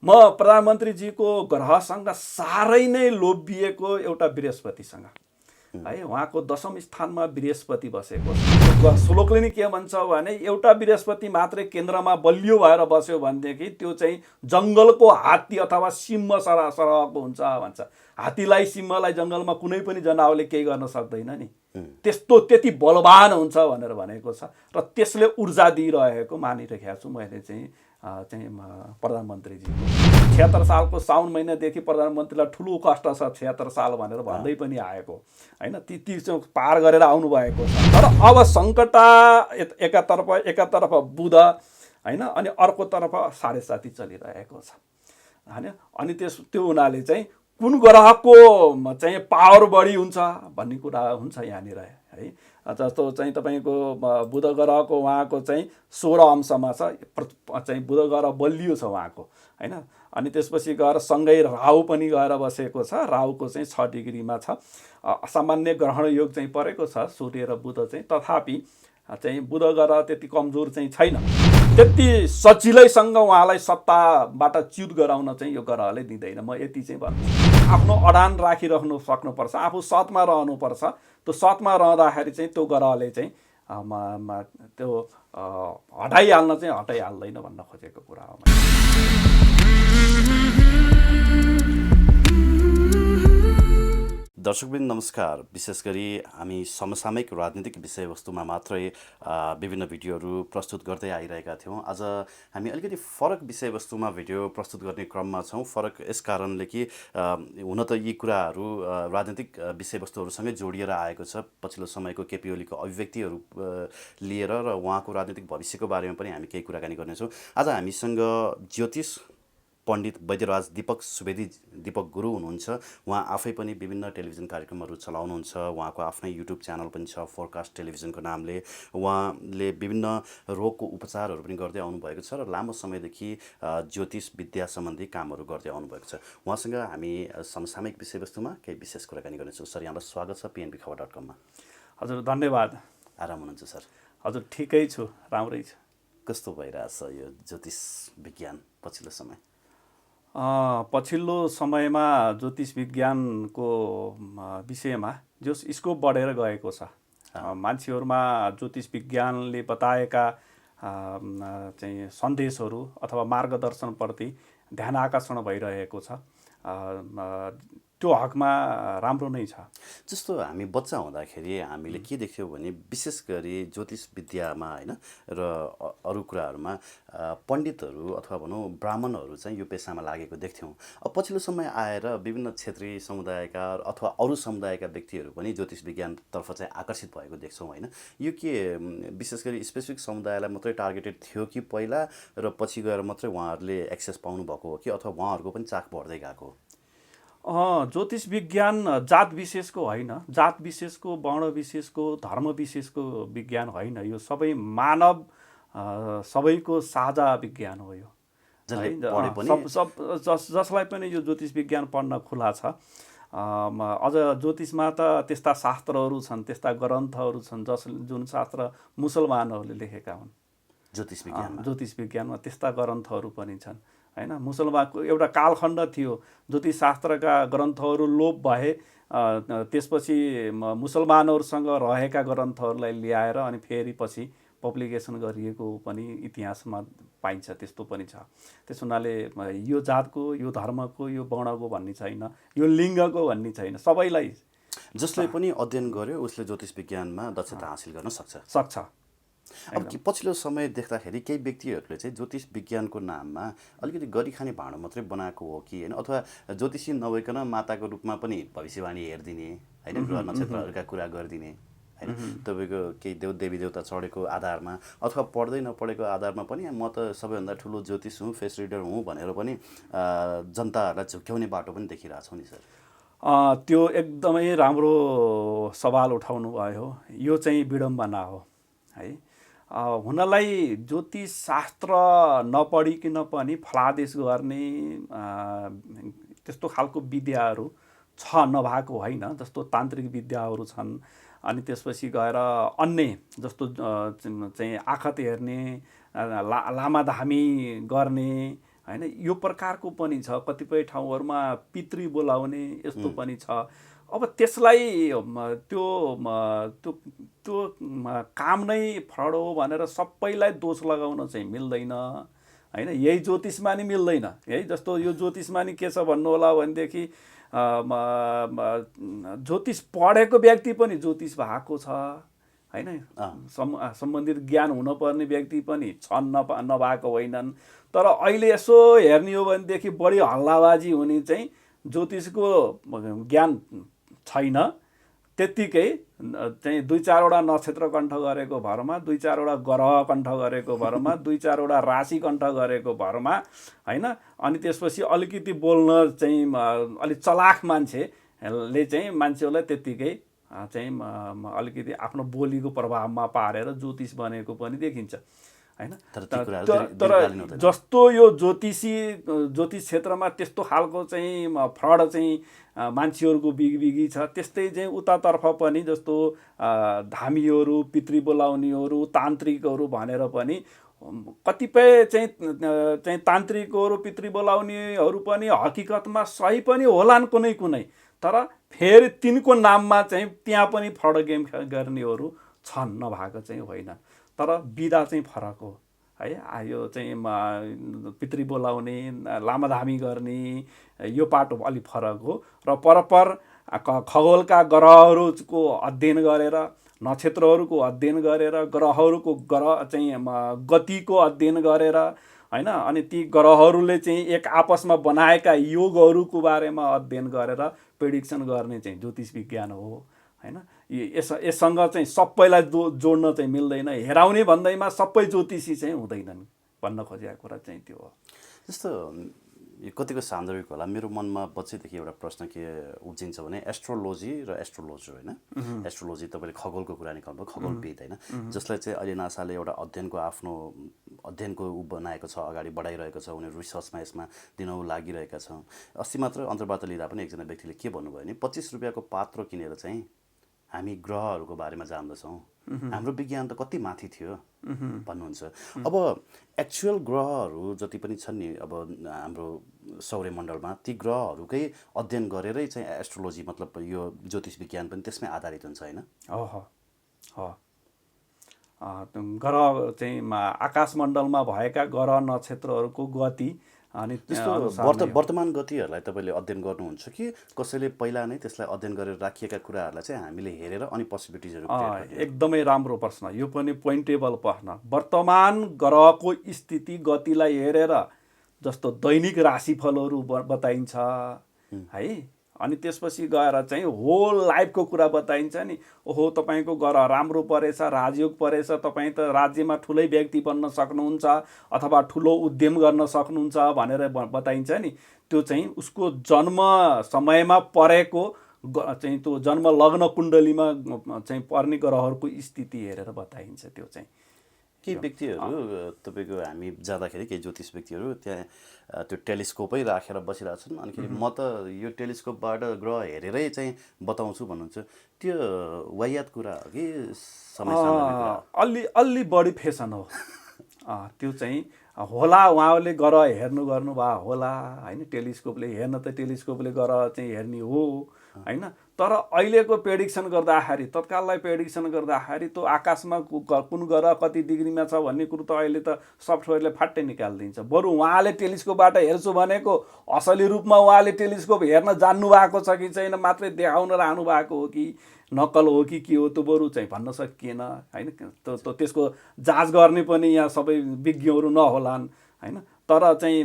म प्रधानमन्त्रीजीको ग्रहसँग साह्रै नै लोभिएको एउटा बृहस्पतिसँग है, उहाँको 10औं स्थानमा बृहस्पति बसेको छ। श्लोकले नि के भन्छ भने एउटा बृहस्पति मात्रै केन्द्रमा बलियो भएर बस्यो भनेदेखि त्यो चाहिँ जङ्गलको हात्ती अथवा सिंह सरहको हुन्छ भन्छ। हात्तीलाई सिंहलाई जङ्गलमा कुनै पनि जनावरले केही गर्न सक्दैन नि, त्यति बलवान हुन्छ भनेर भनेको छ र त्यसले ऊर्जा दिइरहेको मानिरहेको छु मैले चाहिँ प्रधानमन्त्रीजी। 76 सालको साउन महिनादेखि प्रधानमन्त्रीलाई ठुलो कष्ट छ 76 साल भनेर भन्दै पनि आएको हैन, ती पार गरेर आउनु भएको छ। तर अब सङ्कट एकातर्फ बुध हैन, अनि अर्कोतर्फ 7.5 चलिरहेको छ हैन। अनि त्यो हुनाले चाहिँ कुन ग्रहको चाहिँ पावर बढी हुन्छ भन्ने कुरा हुन्छ यहाँनिर है। जस्तो चाहिँ तपाईँको बुध ग्रहको उहाँको चाहिँ 16 अंशमा छ, चाहिँ बुध ग्रह बलियो छ उहाँको हैन। अनि त्यसपछि गएर सँगै राहु पनि गएर बसेको छ, राहुको चाहिँ 6 डिग्रीमा छ। असामान्य ग्रहण योग चाहिँ परेको छ सूर्य र बुध चाहिँ, तथापि चाहिँ बुध ग्रह त्यति कमजोर चाहिँ छैन, त्यति सजिलैसँग उहाँलाई सत्ताबाट च्युत गराउन चाहिँ यो ग्रहले दिँदैन। म यति चाहिँ भन्छु, आफ्नो अडान राखिराख्नु सक्नुपर्छ, आफू सतमा रहनुपर्छ। त्यो सतमा रहँदाखेरि चाहिँ त्यो ग्रहले चाहिँ त्यो हटाइहाल्न चाहिँ हटाइहाल्दैन भन्न खोजेको कुरा हो। दर्शकवृन्द नमस्कार। विशेष गरी हामी समसामयिक राजनीतिक विषयवस्तुमा मात्रै विभिन्न भिडियोहरू प्रस्तुत गर्दै आइरहेका थियौँ। आज हामी अलिकति फरक विषयवस्तुमा भिडियो प्रस्तुत गर्ने क्रममा छौँ। फरक यस कारणले कि हुन त यी कुराहरू राजनीतिक विषयवस्तुहरूसँगै जोडिएर आएको छ। पछिल्लो समयको केपी ओलीको अभिव्यक्तिहरू लिएर र उहाँको राजनीतिक भविष्यको बारेमा पनि हामी केही कुराकानी गर्नेछौँ। आज हामीसँग ज्योतिष पण्डित वैद्यराज दीपक सुवेदी दीपक गुरु हुनुहुन्छ। उहाँ आफै पनि विभिन्न टेलिभिजन कार्यक्रमहरू चलाउनुहुन्छ। उहाँको आफ्नै युट्युब च्यानल पनि छ फोरकास्ट टेलिभिजनको नामले। उहाँले विभिन्न रोगको उपचारहरू पनि गर्दै आउनुभएको छ र लामो समयदेखि ज्योतिष विद्या सम्बन्धी कामहरू गर्दै आउनुभएको छ। उहाँसँग हामी समसामयिक विषयवस्तुमा केही विशेष कुराकानी गर्नेछौँ। सर, यहाँलाई स्वागत छ pnbkhबर.com मा। हजुर धन्यवाद। आराम हुनुहुन्छ सर? हजुर ठिकै छु, राम्रै छ। कस्तो भइरहेछ यो ज्योतिष विज्ञान पछिल्लो समय? पछिल्लो समयमा ज्योतिष विज्ञानको विषयमा जो स्कोप बढेर गएको छ। मान्छेहरूमा ज्योतिष विज्ञानले बताएका चाहिँ सन्देशहरू अथवा मार्गदर्शनप्रति ध्यान आकर्षण भइरहेको छ। त्यो हकमा राम्रो नै छ। जस्तो हामी बच्चा हुँदाखेरि हामीले के देख्थ्यौँ भने विशेष गरी ज्योतिष विद्यामा होइन र अरू कुराहरूमा पण्डितहरू अथवा भनौँ ब्राह्मणहरू चाहिँ यो पेसामा लागेको देख्थ्यौँ। अब पछिल्लो समय आएर विभिन्न क्षेत्रीय समुदायका अथवा अरू समुदायका व्यक्तिहरू पनि ज्योतिष विज्ञानतर्फ चाहिँ आकर्षित भएको देख्छौँ होइन। यो के विशेष गरी स्पेसिफिक समुदायलाई मात्रै टार्गेटेड थियो कि पहिला र पछि गएर मात्रै उहाँहरूले एक्सेस पाउनुभएको हो कि अथवा उहाँहरूको पनि चाख बढ्दै गएको हो? ज्योतिष विज्ञान जात विशेषको होइन, जात विशेषको, वर्ण विशेषको, धर्म विशेषको विज्ञान होइन। यो सबै मानव सबैको साझा विज्ञान हो यो है। जसलाई पनि यो ज्योतिष विज्ञान पढ्न खुला छ। अझ ज्योतिषमा त त्यस्ता शास्त्रहरू छन्, त्यस्ता ग्रन्थहरू छन् जुन शास्त्र मुसलमानहरूले लेखेका हुन्। ज्योतिष विज्ञानमा त्यस्ता ग्रन्थहरू पनि छन् हैन। मुसलमानको एउटा कालखण्ड थियो, ज्योतिष शास्त्रका ग्रन्थहरू लोप भए, त्यसपछि मुसलमानहरूसँग रहेका ग्रन्थहरूलाई ल्याएर अनि फेरि पछि पब्लिकेसन गरिएको पनि इतिहासमा पाइन्छ। त्यस्तो पनि छ। त्यस हुनाले यो जातको, यो धर्मको, यो वर्णको भन्ने छैन, यो लिङ्गको भन्ने छैन। सबैलाई, जसले पनि अध्ययन गर्यो उसले ज्योतिष विज्ञानमा दक्षता हासिल गर्न सक्छ। अब पछिल्लो समय देख्दाखेरि केही व्यक्तिहरूले चाहिँ ज्योतिष विज्ञानको नाममा अलिकति गरी खाने भाँडो मात्रै बनाएको हो कि होइन, अथवा ज्योतिषी नभइकन माताको रूपमा पनि भविष्यवाणी हेरिदिने होइन, ग्रह नक्षत्रहरूका कुरा गरिदिने होइन, तपाईँको केही देवी देवता चढेको आधारमा अथवा पढ्दै नपढेको आधारमा पनि म त सबैभन्दा ठुलो ज्योतिष हुँ, फेस रिडर हुँ भनेर पनि जनताहरूलाई झुक्क्याउने बाटो पनि देखिरहेछौँ नि सर। त्यो एकदमै राम्रो सवाल उठाउनु भयो। यो चाहिँ विडम्बना हो है। हुनलाई ज्योतिष शास्त्र नपढिकन पनि फलादेश गर्ने त्यस्तो खालको विद्याहरू छ, नभएको होइन। जस्तो तान्त्रिक विद्याहरू छन्, अनि त्यसपछि गएर अन्य जस्तो चाहिँ आखत हेर्ने, लामाधामी गर्ने होइन यो प्रकारको पनि छ। कतिपय ठाउँहरूमा पितृ बोलाउने यस्तो पनि छ। अब त्यसलाई त्यो त्यो त्यो काम नै फ्रड हो भनेर सबैलाई दोष लगाउन चाहिँ मिल्दैन होइन। यही ज्योतिषमा नि मिल्दैन है। जस्तो यो ज्योतिषमा नि के छ भन्नु होला भनेदेखि ज्योतिष पढेको व्यक्ति पनि ज्योतिष भएको छ होइन। सम्बन्धित ज्ञान हुनुपर्ने व्यक्ति पनि छन्, नभएको होइनन्। तर अहिले यसो हेर्ने हो भनेदेखि बढी हल्लाबाजी हुने चाहिँ ज्योतिषको ज्ञान छैन, त्यत्तिकै चाहिँ 2-4वटा नक्षत्र कण्ठ गरेको भरमा, 2-4वटा ग्रह कण्ठ गरेको भरमा, 2-4वटा राशि कण्ठ गरेको भरमा होइन। अनि त्यसपछि अलिकति बोल्न चाहिँ अलिक चलाख मान्छेले चाहिँ मान्छेहरूलाई त्यत्तिकै चाहिँ अलिकति आफ्नो बोलीको प्रभावमा पारेर ज्योतिष बनेको पनि देखिन्छ होइन। तर जस्तो यो ज्योतिष क्षेत्रमा त्यस्तो खालको चाहिँ फ्रड चाहिँ मान्छेहरूको बिगी छ, त्यस्तै चाहिँ उतातर्फ पनि जस्तो धामीहरू, पितृ बोलाउनेहरू, तान्त्रिकहरू भनेर पनि कतिपय चाहिँ तान्त्रिकहरू, पितृ बोलाउनेहरू पनि हकिकतमा सही पनि होलान् कुनै कुनै। तर फेरि तिनको नाममा चाहिँ त्यहाँ पनि फ्रड गेम गर्नेहरू छन्, नभएको चाहिँ होइन। तर विधा चाहिँ फरक हो है। यो चाहिँ पितृ बोलाउने, लामाधामी गर्ने यो पाटो अलिक फरक हो। र परपर खगोलका ग्रहहरूको अध्ययन गरेर, नक्षत्रहरूको अध्ययन गरेर, ग्रहहरूको चाहिँ गतिको अध्ययन गरेर होइन। अनि ती ग्रहहरूले चाहिँ एक आपसमा बनाएका योगहरूको बारेमा अध्ययन गरेर प्रेडिक्सन गर्ने चाहिँ ज्योतिष विज्ञान हो होइन। यससँग चाहिँ सबैलाई जोड्न चाहिँ मिल्दैन। हेराउने भन्दैमा सबै ज्योतिषी चाहिँ हुँदैनन् भन्न खोजेको कुरा चाहिँ त्यो हो। जस्तो यो कतिको सान्दर्भिक होला, मेरो मनमा बच्चैदेखि एउटा प्रश्न के उब्जिन्छ भने एस्ट्रोलोजी र एस्ट्रोलोजर होइन। एस्ट्रोलोजी तपाईँले खगोलको कुरा निकाल्नु, खगोलविद होइन, जसलाई चाहिँ अहिले नासाले एउटा आफ्नो अध्ययनको बनाएको छ, अगाडि बढाइरहेको छ। उनीहरू रिसर्चमा यसमा दिनहुँ लागिरहेका छन्। अस्ति मात्र अन्तर्वार्ता लिँदा पनि एकजना व्यक्तिले के भन्नुभयो भने 25 रुपियाँको पात्र किनेर चाहिँ हामी ग्रहहरूको बारेमा जान्दछौँ, हाम्रो विज्ञान त कति माथि थियो भन्नुहुन्छ। अब एक्चुअल ग्रहहरू जति पनि छन् नि अब हाम्रो सौर्यमण्डलमा, ती ग्रहहरूकै अध्ययन गरेरै चाहिँ एस्ट्रोलोजी मतलब यो ज्योतिष विज्ञान पनि त्यसमै आधारित हुन्छ होइन। ग्रह चाहिँ आकाशमण्डलमा भएका ग्रह नक्षत्रहरूको गति अनि त्यस्तो वर्तमान गतिहरूलाई तपाईँले अध्ययन गर्नुहुन्छ कि कसैले पहिला नै त्यसलाई अध्ययन गरेर राखिएका कुराहरूलाई चाहिँ हामीले हेरेर अनि पोसिबिलिटिजहरू? एकदमै राम्रो प्रश्न, यो पनि पोइन्टेबल प्रश्न। वर्तमान ग्रहको स्थिति गतिलाई हेरेर जस्तो दैनिक राशिफलहरू बताइन्छ है। अनि त्यसपछि गएर चाहिँ होल लाइफको कुरा बताइन्छ नि। ओहो तपाईँको ग्रह राम्रो परेछ, राजयोग परेछ, तपाईँ त राज्यमा ठुलै व्यक्ति बन्न सक्नुहुन्छ अथवा ठुलो उद्यम गर्न सक्नुहुन्छ भनेर बताइन्छ नि। त्यो चाहिँ उसको जन्म समयमा परेको चाहिँ त्यो जन्म लग्न कुण्डलीमा चाहिँ पर्ने ग्रहहरूको स्थिति हेरेर बताइन्छ। त्यो चाहिँ केही व्यक्तिहरू तपाईँको हामी जाँदाखेरि केही ज्योतिष व्यक्तिहरू त्यहाँ त्यो टेलिस्कोपै राखेर बसिरहेछन्। अनिखेरि म त यो टेलिस्कोपबाट ग्रह हेरेरै चाहिँ बताउँछु भन्नुहुन्छ। त्यो वाहियात कुरा हो कि अलि बढी फेसन हो त्यो चाहिँ होला। उहाँले ग्रह हेर्नु गर्नुभयो होला होइन, टेलिस्कोपले हेर्न त टेलिस्कोपले ग्रह चाहिँ हेर्ने हो होइन। तर अहिलेको प्रेडिक्सन गर्दाखेरि, तत्काललाई प्रेडिक्सन गर्दाखेरि त्यो आकाशमा कुन ग्रह कति डिग्रीमा छ भन्ने कुरो त अहिले त सफ्टवेयरले फाट्टै निकालिदिन्छ। बरु उहाँले टेलिस्कोपबाट हेर्छु भनेको असली रूपमा उहाँले टेलिस्कोप हेर्न जान्नु भएको छ कि छैन, मात्रै देखाउन रहनु भएको हो कि नक्कल हो कि के हो, त्यो बरु चाहिँ भन्न सकिएन होइन। त्यसको जाँच गर्ने पनि यहाँ सबै विज्ञहरू नहोलान् होइन। तर चाहिँ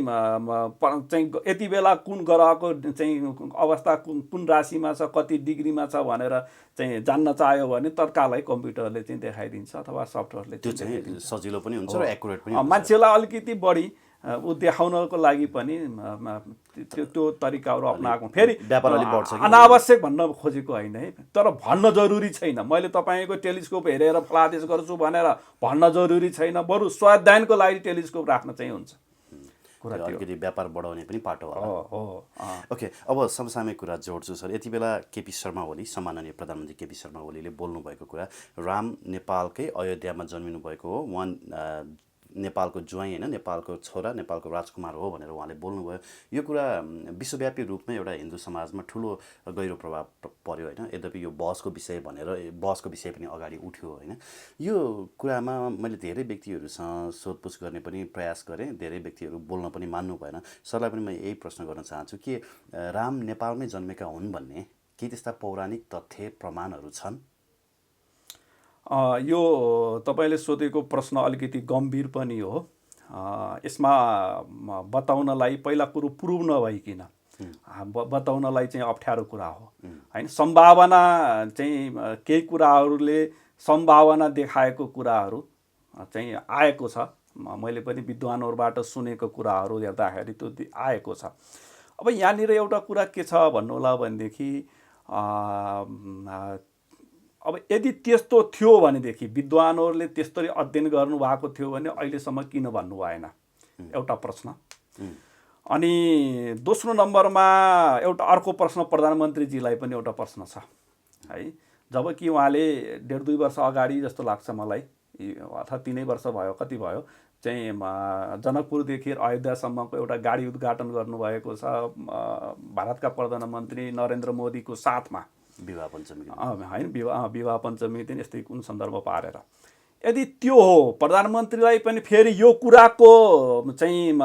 यति बेला कुन ग्रहको चाहिँ अवस्था कुन राशिमा छ, कति डिग्रीमा छ भनेर चाहिँ जान्न चाह्यो भने तत्कालै कम्प्युटरले चाहिँ देखाइदिन्छ अथवा सफ्टवेयरले। त्यो चाहिँ सजिलो पनि हुन्छ र एक्युरेट पनि हुन्छ। मान्छेलाई अलिकति बढी देखाउनको लागि पनि त्यो तरिकाहरू अपनाएको। फेरि अनावश्यक भन्न खोजेको होइन है, तर भन्न जरुरी छैन। मैले तपाईँको टेलिस्कोप हेरेर फलादेश गर्छु भनेर भन्न जरुरी छैन। बरु स्वाध्यायनको लागि टेलिस्कोप राख्न चाहिँ हुन्छ। अलिकति व्यापार बढाउने पनि पाटो होला। ओके, अब समसामयिक कुरा जोड्छु सर। यति बेला केपी शर्मा ओली, सम्माननीय प्रधानमन्त्री केपी शर्मा ओलीले बोल्नुभएको कुरा, राम नेपालकै अयोध्यामा जन्मिनु भएको हो, उहाँ नेपालको ज्वाइँ होइन, नेपालको छोरा, नेपालको राजकुमार हो भनेर उहाँले बोल्नुभयो। यो कुरा विश्वव्यापी रूपमै एउटा हिन्दू समाजमा ठुलो गहिरो प्रभाव पर्यो होइन। यद्यपि यो बहसको विषय भनेर बहसको विषय पनि अगाडि उठ्यो होइन। यो कुरामा मैले धेरै व्यक्तिहरूसँग सोधपुछ गर्ने पनि प्रयास गरेँ, धेरै व्यक्तिहरू बोल्न पनि मान्नु भएन। सरलाई पनि म यही प्रश्न गर्न चाहन्छु कि राम नेपालमै जन्मेका हुन् भन्ने के त्यस्ता पौराणिक तथ्य प्रमाणहरू छन्? यो तपाईँले सोधेको प्रश्न अलिकति गम्भीर पनि हो। यसमा बताउनलाई पहिला कुरो प्रुभ नभइकन बताउनलाई चाहिँ अप्ठ्यारो कुरा हो होइन। सम्भावना चाहिँ केही कुराहरूले सम्भावना देखाएको कुराहरू चाहिँ आएको छ। मैले पनि विद्वानहरूबाट सुनेको कुराहरू हेर्दाखेरि त्यो आएको छ। अब यहाँनिर एउटा कुरा के छ भन्नु होला भनेदेखि अब यदि त्यस्तो थियो भनेदेखि विद्वानहरूले त्यस्तरी अध्ययन गर्नुभएको थियो भने अहिलेसम्म किन भन्नु भएन, एउटा प्रश्न। अनि दोस्रो नम्बरमा एउटा अर्को प्रश्न प्रधानमन्त्रीजीलाई पनि एउटा प्रश्न छ है। जब कि उहाँले 1.5-2 वर्ष अगाडि जस्तो लाग्छ मलाई, अथवा 3 वर्ष भयो, कति भयो चाहिँ जनकपुरदेखि अयोध्यासम्मको एउटा गाडी उद्घाटन गर्नुभएको छ भारतका प्रधानमन्त्री नरेन्द्र मोदीको साथमा, विवाह पञ्चमी होइन, विवाह पञ्चमी दिन यस्तै कुन सन्दर्भ पारेर। यदि त्यो हो, प्रधानमन्त्रीलाई पनि फेरि यो कुराको चाहिँ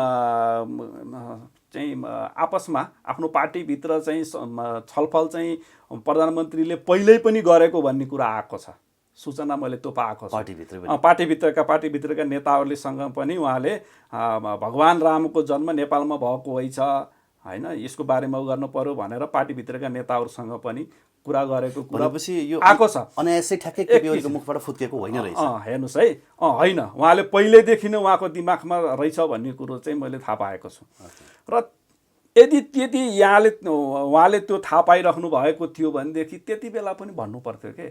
आपसमा आफ्नो पार्टीभित्र चाहिँ छलफल चाहिँ प्रधानमन्त्रीले पहिल्यै पनि गरेको भन्ने कुरा आएको छ, सूचना मैले त्यो पाएको छु। पार्टीभित्रका नेताहरूलेसँग पनि उहाँले भगवान रामको जन्म नेपालमा भएको होइन होइन, यसको बारेमा गर्नु पर्यो भनेर पार्टीभित्रका नेताहरूसँग पनि कुरा गरेको कुरा यो आएको छ। अनायासै ठ्याक्कै केपीओलीको मुखबाट फुत्केको होइन रहेछ। हेर्नुहोस् है, होइन, उहाँले पहिल्यैदेखि नै उहाँको दिमागमा रहेछ भन्ने कुरो चाहिँ मैले थाहा पाएको छु। र यदि त्यति उहाँले त्यो थाहा पाइराख्नु भएको थियो भनेदेखि त्यति बेला पनि भन्नु पर्थ्यो के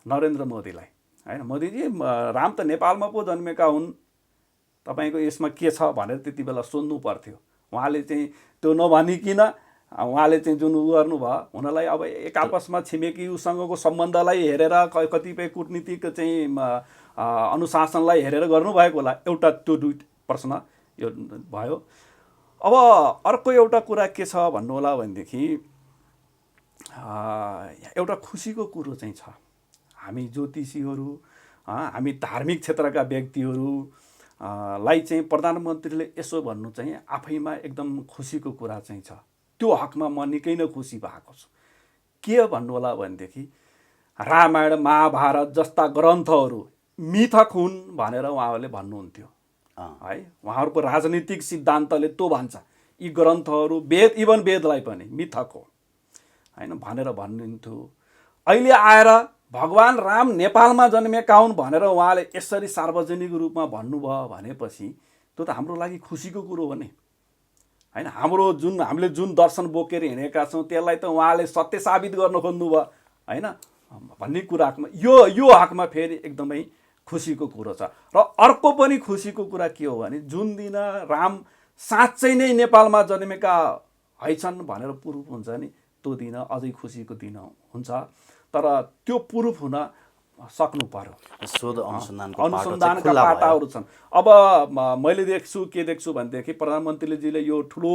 नरेन्द्र मोदीलाई, होइन, मोदीजी राम त नेपालमा पो जन्मेका हुन्, तपाईँको यसमा के छ भनेर त्यति बेला सोध्नु पर्थ्यो। उहाँले चाहिँ त्यो नभनिकन उहाँले चाहिँ जुन गर्नुभयो, हुनलाई अब एक आपसमा छिमेकी उसँगको सम्बन्धलाई हेरेर कतिपय कुटनीतिक चाहिँ अनुशासनलाई हेरेर गर्नुभएको होला। एउटा त्यो दुई प्रश्न यो भयो। अब अर्को एउटा कुरा के छ भन्नु होला भनेदेखि एउटा खुसीको कुरो चाहिँ छ। हामी ज्योतिषीहरू, हामी धार्मिक क्षेत्रका व्यक्तिहरू लाई चाहिँ प्रधानमन्त्रीले यसो भन्नु चाहिँ आफैमा एकदम खुसीको कुरा चाहिँ छ। त्यो हकमा म निकै नै खुसी भएको छु। के भन्नु होला भनेदेखि रामायण महाभारत जस्ता ग्रन्थहरू मिथक हुन् भनेर उहाँहरूले भन्नुहुन्थ्यो है। उहाँहरूको राजनीतिक सिद्धान्तले त्यो भन्छ, यी ग्रन्थहरू इभन वेदलाई पनि मिथक हो होइन भनेर भन्नुहुन्थ्यो। अहिले आएर भगवान राम नेपालमा जन्मेका हुन् भनेर उहाँले यसरी सार्वजनिक रूपमा भन्नुभयो भनेपछि त्यो त हाम्रो लागि खुसीको कुरो हो नि होइन। हामीले जुन दर्शन बोकेर हिँडेका छौँ त्यसलाई त उहाँले सत्य साबित गर्न खोज्नुभयो होइन भन्ने कुरामा यो हकमा फेरि एकदमै खुसीको कुरो छ। र अर्को पनि खुसीको कुरा के हो भने जुन दिन राम साँच्चै नै नेपालमा जन्मेका हैछन् भनेर प्रुफ हुन्छ नि, त्यो दिन अझै खुसीको दिन हुन्छ। तर त्यो प्रुफ हुन सक्नु पर्यो। शोध अनुसन्धानका पाटाहरू छन्। अब मैले के देख्छु भनेदेखि प्रधानमन्त्रीजीले यो ठुलो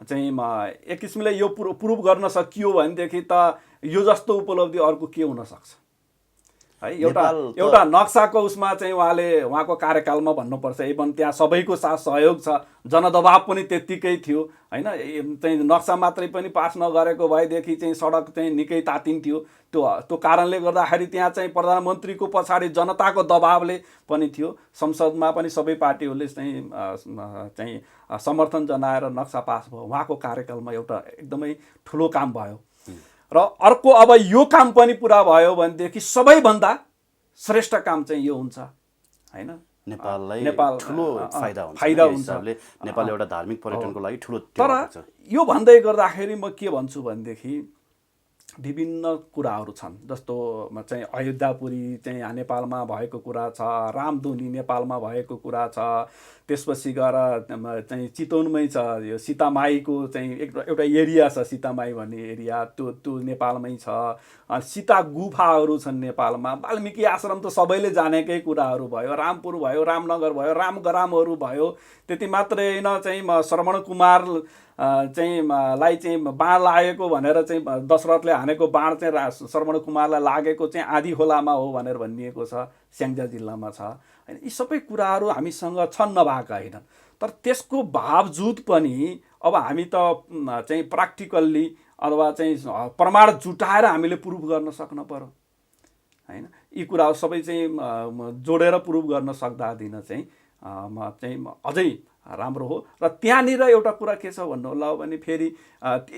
चाहिँ एक किसिमले यो प्रुफ गर्न सकियो भनेदेखि त यो जस्तो उपलब्धि अर्को के हुन सक्छ है। एउटा नक्साको उसमा चाहिँ उहाँको कार्यकालमा भन्नुपर्छ, इभन त्यहाँ सबैको साथ सहयोग छ, जनदबाव पनि त्यत्तिकै थियो होइन। चाहिँ नक्सा मात्रै पनि पास नगरेको भएदेखि चाहिँ सडक चाहिँ निकै तातिन्थ्यो। त्यो कारणले गर्दाखेरि त्यहाँ चाहिँ प्रधानमन्त्रीको पछाडि जनताको दबावले पनि थियो। संसदमा पनि सबै पार्टीहरूले चाहिँ समर्थन जनाएर नक्सा पास भयो। उहाँको कार्यकालमा एउटा एकदमै ठुलो काम भयो। र अर्को अब यो काम पनि पुरा भयो भनेदेखि सबैभन्दा श्रेष्ठ काम चाहिँ यो हुन्छ होइन। नेपाल ठुलो फाइदा हुन्छ। नेपाल एउटा धार्मिक पर्यटनको लागि ठुलो। तर यो भन्दै गर्दाखेरि म के भन्छु भनेदेखि विभिन्न कुराहरू छन्, जस्तो चाहिँ अयोध्यापुरी चाहिँ नेपालमा भएको कुरा छ, रामधुनी नेपालमा भएको कुरा छ, त्यसपछि गएर चाहिँ चितवनमै छ यो सीतामाईको चाहिँ एउटा एरिया छ, सीतामाई भन्ने एरिया, त्यो नेपालमै छ। सीता गुफाहरू छन् नेपालमा। वाल्मिकी आश्रम त सबैले जानेकै कुराहरू भयो, रामपुर भयो, रामनगर भयो, रामग्रामहरू भयो। त्यति मात्रै होइन, चाहिँ श्रवण कुमार चाहिँ लाई चाहिँ बाण लागेको भनेर चाहिँ दशरथले हानेको बाण चाहिँ श्रवण कुमारलाई लागेको चाहिँ आधी खोलामा हो भनेर भनिएको छ, स्याङ्जा जिल्लामा छ होइन। यी सबै कुराहरू हामीसँग छन्, नभएका होइनन्। तर त्यसको बावजुद पनि अब हामी त चाहिँ प्र्याक्टिकल्ली अथवा चाहिँ प्रमाण जुटाएर हामीले प्रुभ गर्न सक्न पर्यो होइन। यी कुराहरू सबै चाहिँ जोडेर प्रुभ गर्न सक्दा दिन चाहिँ अझै राम्रो हो। र त्यहाँनिर एउटा कुरा के छ भन्नु होला भने फेरि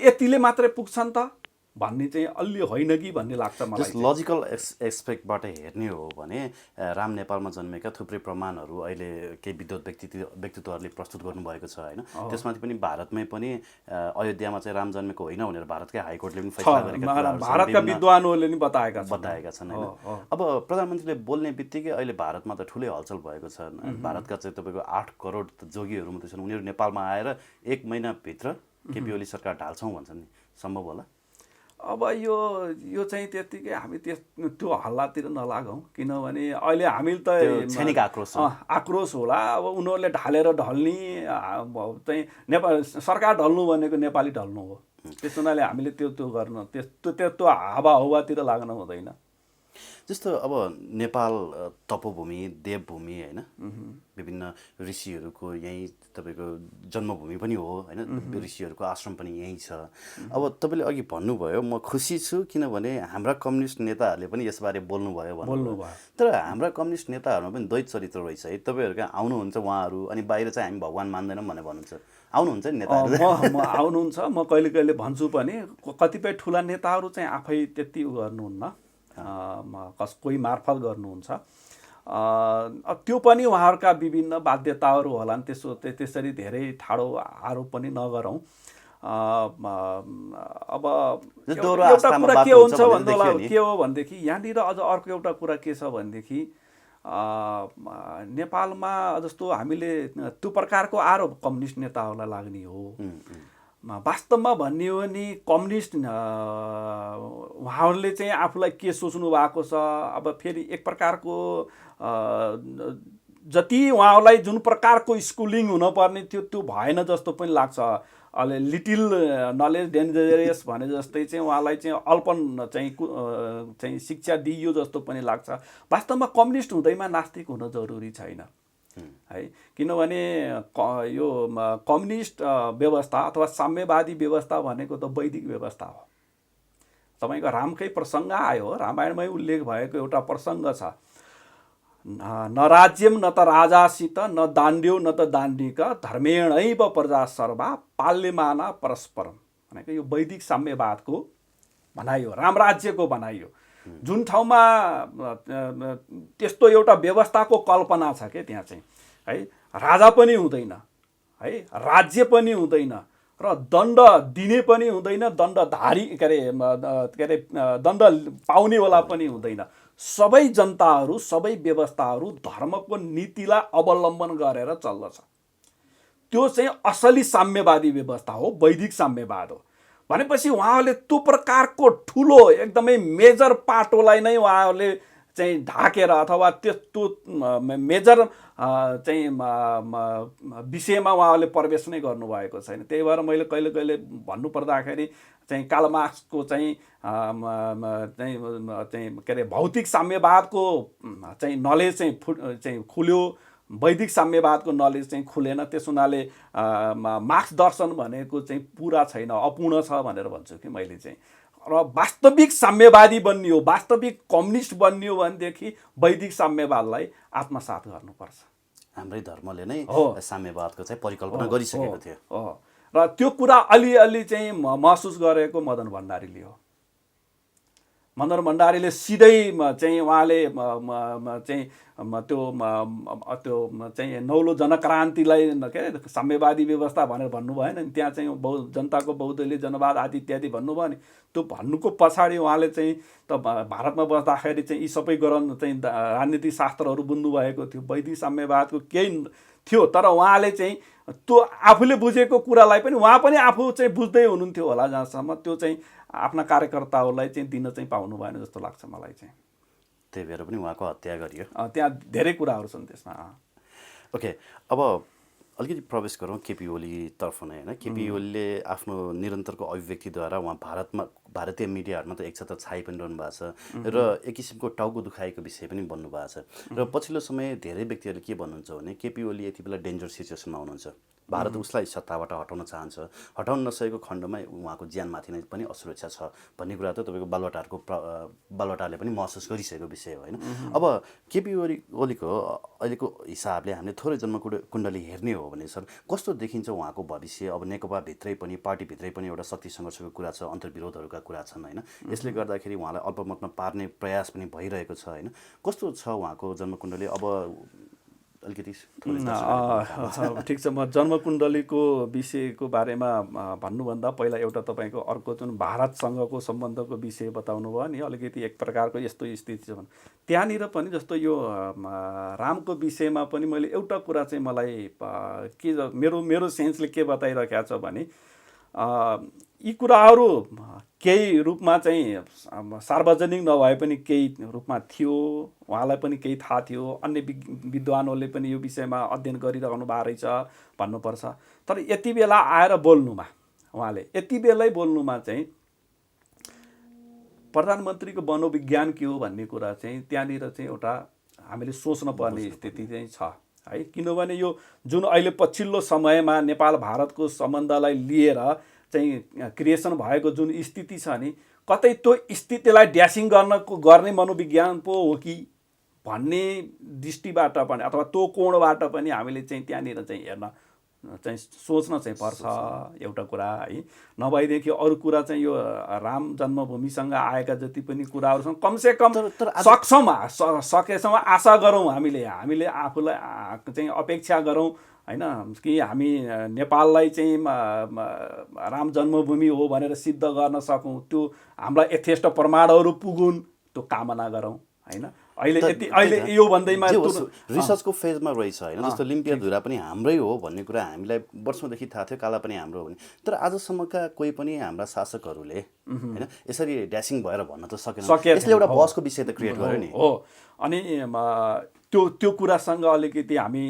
यतिले मात्रै पुग्छन् त भन्ने चाहिँ अलि होइन कि भन्ने लाग्छ मलाई। लजिकल एक्सपेक्टबाट हेर्ने हो भने राम नेपालमा जन्मेका थुप्रै प्रमाणहरू अहिले केही विद्वत व्यक्तित्वहरूले प्रस्तुत गर्नुभएको छ होइन। त्यसमाथि पनि भारतमै पनि अयोध्यामा चाहिँ राम जन्मेको होइन भनेर भारतकै हाइकोर्टले पनि फैसला गरेका भारतका विद्वानहरूले पनि बताएका छन् होइन। अब प्रधानमन्त्रीले बोल्ने बित्तिकै अहिले भारतमा त ठुलै हलचल भएको छ। भारतका चाहिँ तपाईँको 8 करोड जोगीहरू मात्रै छन्, उनीहरू नेपालमा आएर 1 महिनाभित्र केपी ओली सरकार ढाल्छौँ भन्छन् नि, सम्भव होला? अब यो चाहिँ त्यत्तिकै हामी त्यो हल्लातिर नलागौँ, किनभने अहिले हामीले त क्षणिक आक्रोश होला। अब उनीहरूले ढालेर ढल्ने चाहिँ नेपाल सरकार ढल्नु भनेको नेपाली ढल्नु हो। त्यस हुनाले हामीले त्यो गर्न त्यो हावाहुवातिर लाग्न हुँदैन। जस्तो अब नेपाल तपोभूमि, देवभूमि होइन, विभिन्न ऋषिहरूको यहीँ तपाईँको जन्मभूमि पनि हो होइन, ऋषिहरूको आश्रम पनि यहीँ छ। अब तपाईँले अघि भन्नुभयो, म खुसी छु किनभने हाम्रा कम्युनिस्ट नेताहरूले पनि यसबारे बोल्नुभयो भन्नुभयो। तर हाम्रा कम्युनिस्ट नेताहरूमा पनि द्वैत चरित्र रहेछ है। तपाईँहरूका आउनुहुन्छ उहाँहरू, अनि बाहिर चाहिँ हामी भगवान् मान्दैनौँ भनेर भन्नुहुन्छ। आउनुहुन्छ नि नेताहरू? म आउनुहुन्छ, म कहिले कहिले भन्छु पनि। कतिपय ठुला नेताहरू चाहिँ आफै त्यति गर्नुहुन्न, कोही मार्फत गर्नुहुन्छ। त्यो पनि उहाँहरूका विभिन्न बाध्यताहरू होलान्। त्यसरी धेरै ठाडो आरोप पनि नगरौँ। अब एउटा कुरा के हुन्छ भन्दा के हो भनेदेखि यहाँनिर अझ अर्को एउटा कुरा के छ भनेदेखि नेपालमा जस्तो हामीले त्यो प्रकारको आरोप कम्युनिस्ट नेताहरूलाई लाग्ने हो। वास्तवमा भन्ने हो भने कम्युनिस्ट उहाँहरूले चाहिँ आफूलाई के सोच्नु भएको छ। अब फेरि एक प्रकारको जति उहाँहरूलाई जुन प्रकारको स्कुलिङ हुनुपर्ने थियो त्यो भएन जस्तो पनि लाग्छ। अहिले लिटिल नलेज डेन्जरियस भने जस्तै चाहिँ उहाँलाई चाहिँ अल्पन चाहिँ शिक्षा दिइयो जस्तो पनि लाग्छ। वास्तवमा कम्युनिस्ट हुँदैमा नास्तिक हुन जरुरी छैन है, किनभने यो कम्युनिस्ट व्यवस्था अथवा साम्यवादी व्यवस्था भनेको त वैदिक व्यवस्था हो। तपाईँको रामकै प्रसङ्ग आयो, रामायणमै उल्लेख भएको एउटा प्रसङ्ग छ, न राज्यम न त राजासित न दाण्ड्यो न त दाण्डिक धर्मेणैव प्रजा सर्वा पाल्यमाना परस्परम भनेको यो वैदिक साम्यवादको भनाइ हो, रामराज्यको भनाइ हो। जुन ठाउँमा त्यस्तो एउटा व्यवस्थाको कल्पना छ के त्यहाँ चाहिँ है, राजा पनि हुँदैन है, राज्य पनि हुँदैन र दण्ड दिने पनि हुँदैन, दण्डधारी के अरे दण्ड पाउनेवाला पनि हुँदैन। सबै जनताहरू, सबै व्यवस्थाहरू धर्मको नीतिलाई अवलम्बन गरेर चल्दछ। त्यो चाहिँ असली साम्यवादी व्यवस्था हो, वैदिक साम्यवाद हो। भनेपछि उहाँहरूले त्यो प्रकारको ठुलो एकदमै मेजर पाटोलाई नै उहाँहरूले चाहिँ ढाकेर अथवा त्यो मेजर चाहिँ विषयमा उहाँहरूले प्रवेश नै गर्नुभएको छैन। त्यही भएर मैले कहिले कहिले भन्नुपर्दाखेरि चाहिँ कार्ल मार्क्सको चाहिँ के अरे भौतिक साम्यवादको चाहिँ नलेज चाहिँ खुल्यो, वैदिक साम्यवादको नलेज चाहिँ खुलेन। त्यस हुनाले मार्क्स दर्शन भनेको चाहिँ पुरा छैन, अपूर्ण छ भनेर भन्छु कि मैले चाहिँ। र वास्तविक साम्यवादी बन्नियो, वास्तविक कम्युनिस्ट बन्नियो भनेदेखि वैदिक साम्यवादलाई आत्मसात गर्नुपर्छ। हाम्रै धर्मले नै साम्यवादको चाहिँ परिकल्पना गरिसकेको थियो र त्यो कुरा अलिअलि चाहिँ महसुस गरेको मदन भण्डारीले हो। मदन भण्डारीले सिधै चाहिँ उहाँले चाहिँ त्यो चाहिँ नौलो जनक्रान्तिलाई के अरे साम्यवादी व्यवस्था भनेर भन्नुभयो होइन, त्यहाँ चाहिँ जनताको बहुदलीय जनवाद आदि इत्यादि भन्नुभयो नि। त्यो भन्नुको पछाडि उहाँले चाहिँ त भारतमा बस्दाखेरि चाहिँ यी सबै चाहिँ राजनीतिक शास्त्रहरू बुझ्नुभएको थियो। वैदिक साम्यवादको केही थियो, तर उहाँले चाहिँ त्यो आफूले बुझेको कुरालाई पनि उहाँ पनि आफू चाहिँ बुझ्दै हुनुहुन्थ्यो होला, जहाँसम्म त्यो चाहिँ आफ्ना कार्यकर्ताहरूलाई चाहिँ दिन चाहिँ पाउनु भएन जस्तो लाग्छ मलाई चाहिँ। त्यही भएर पनि उहाँको हत्या गरियो। त्यहाँ धेरै कुराहरू छन् त्यसमा। ओके, अब अलिकति प्रवेश गरौँ केपी ओलीतर्फ नै होइन। केपी ओलीले आफ्नो निरन्तरको अभिव्यक्तिद्वारा उहाँ भारतीय मिडियाहरूमा त एक त छाइ पनि रहनु भएको छ र एक किसिमको टाउको दुखाएको विषय पनि बन्नु भएको छ। र पछिल्लो समय धेरै व्यक्तिहरूले के भन्नुहुन्छ भने केपी ओली यति बेला डेन्जर सिचुएसनमा हुनुहुन्छ, भारत उसलाई सत्ताबाट हटाउन चाहन्छ, हटाउन नसकेको खण्डमा उहाँको ज्यानमाथि नै पनि असुरक्षा छ भन्ने कुरा त तपाईँको बालुवाटारले पनि महसुस गरिसकेको विषय हो होइन। अब केपी ओलीको अहिलेको हिसाबले हामीले थोरै जन्मकुण्डली हेर्ने हो भने सर कस्तो देखिन्छ उहाँको भविष्य? अब नेकपाभित्रै पनि पार्टीभित्रै पनि एउटा शक्ति सङ्घर्षको कुरा छ, अन्तर्विरोधहरूका कुरा छन् होइन। यसले गर्दाखेरि उहाँलाई अल्पमतमा पार्ने प्रयास पनि भइरहेको छ होइन। कस्तो छ उहाँको जन्मकुण्डली? अब अलिकति ठिक छ, म जन्मकुण्डलीको विषयको बारेमा भन्नुभन्दा पहिला एउटा तपाईँको अर्को जुन भारतसँगको सम्बन्धको विषय बताउनु भयो नि, अलिकति एक प्रकारको यस्तो स्थिति छ भने त्यहाँनिर पनि जस्तो यो रामको विषयमा पनि मैले एउटा कुरा चाहिँ मलाई के मेरो सेन्सले के बताइरहेको छ भने यी कुराहरू केही रूपमा चाहिँ सार्वजनिक नभए पनि केही रूपमा थियो, उहाँलाई पनि केही थाहा थियो, अन्य विद्वानहरूले पनि यो विषयमा अध्ययन गरिरहनु भएको रहेछ भन्नुपर्छ। तर यति बेला आएर बोल्नुमा उहाँले यति बेलै बोल्नुमा चाहिँ प्रधानमन्त्रीको मनोविज्ञान के हो भन्ने कुरा चाहिँ त्यहाँनिर चाहिँ एउटा हामीले सोच्न पर्ने स्थिति चाहिँ छ है। किनभने यो जुन अहिले पछिल्लो समयमा नेपाल भारतको सम्बन्धलाई लिएर चाहिँ क्रिएसन भएको जुन स्थिति छ नि, कतै त्यो स्थितिलाई ड्यासिङ गर्ने मनोविज्ञान पो हो कि भन्ने दृष्टिबाट पनि अथवा त्यो कोणबाट पनि हामीले चाहिँ त्यहाँनिर चाहिँ हेर्न चाहिँ सोच्न चाहिँ पर्छ एउटा कुरा है। नभएदेखि अरू कुरा चाहिँ यो राम जन्मभूमिसँग आएका जति पनि कुराहरू छन् कमसेकम सकेसम्म आशा गरौँ, हामीले आफूलाई चाहिँ अपेक्षा गरौँ होइन कि हामी नेपाललाई चाहिँ राम जन्मभूमि हो भनेर सिद्ध गर्न सकौँ, त्यो हामीलाई यथेष्ट प्रमाणहरू पुगुन्, त्यो कामना गरौँ होइन। अहिले यो भन्दैमा रिसर्चको फेजमा रहेछ होइन। जस्तो लिम्पियाधुरा पनि हाम्रै हो भन्ने कुरा हामीलाई वर्षौँदेखि थाहा थियो, काला पनि हाम्रो हो भने, तर आजसम्मका कोही पनि हाम्रा शासकहरूले होइन यसरी ड्यासिङ भएर भन्न त सकेन। यसले एउटा बहसको विषय त क्रिएट गर्यो नि हो। अनि त्यो कुरासँग अलिकति हामी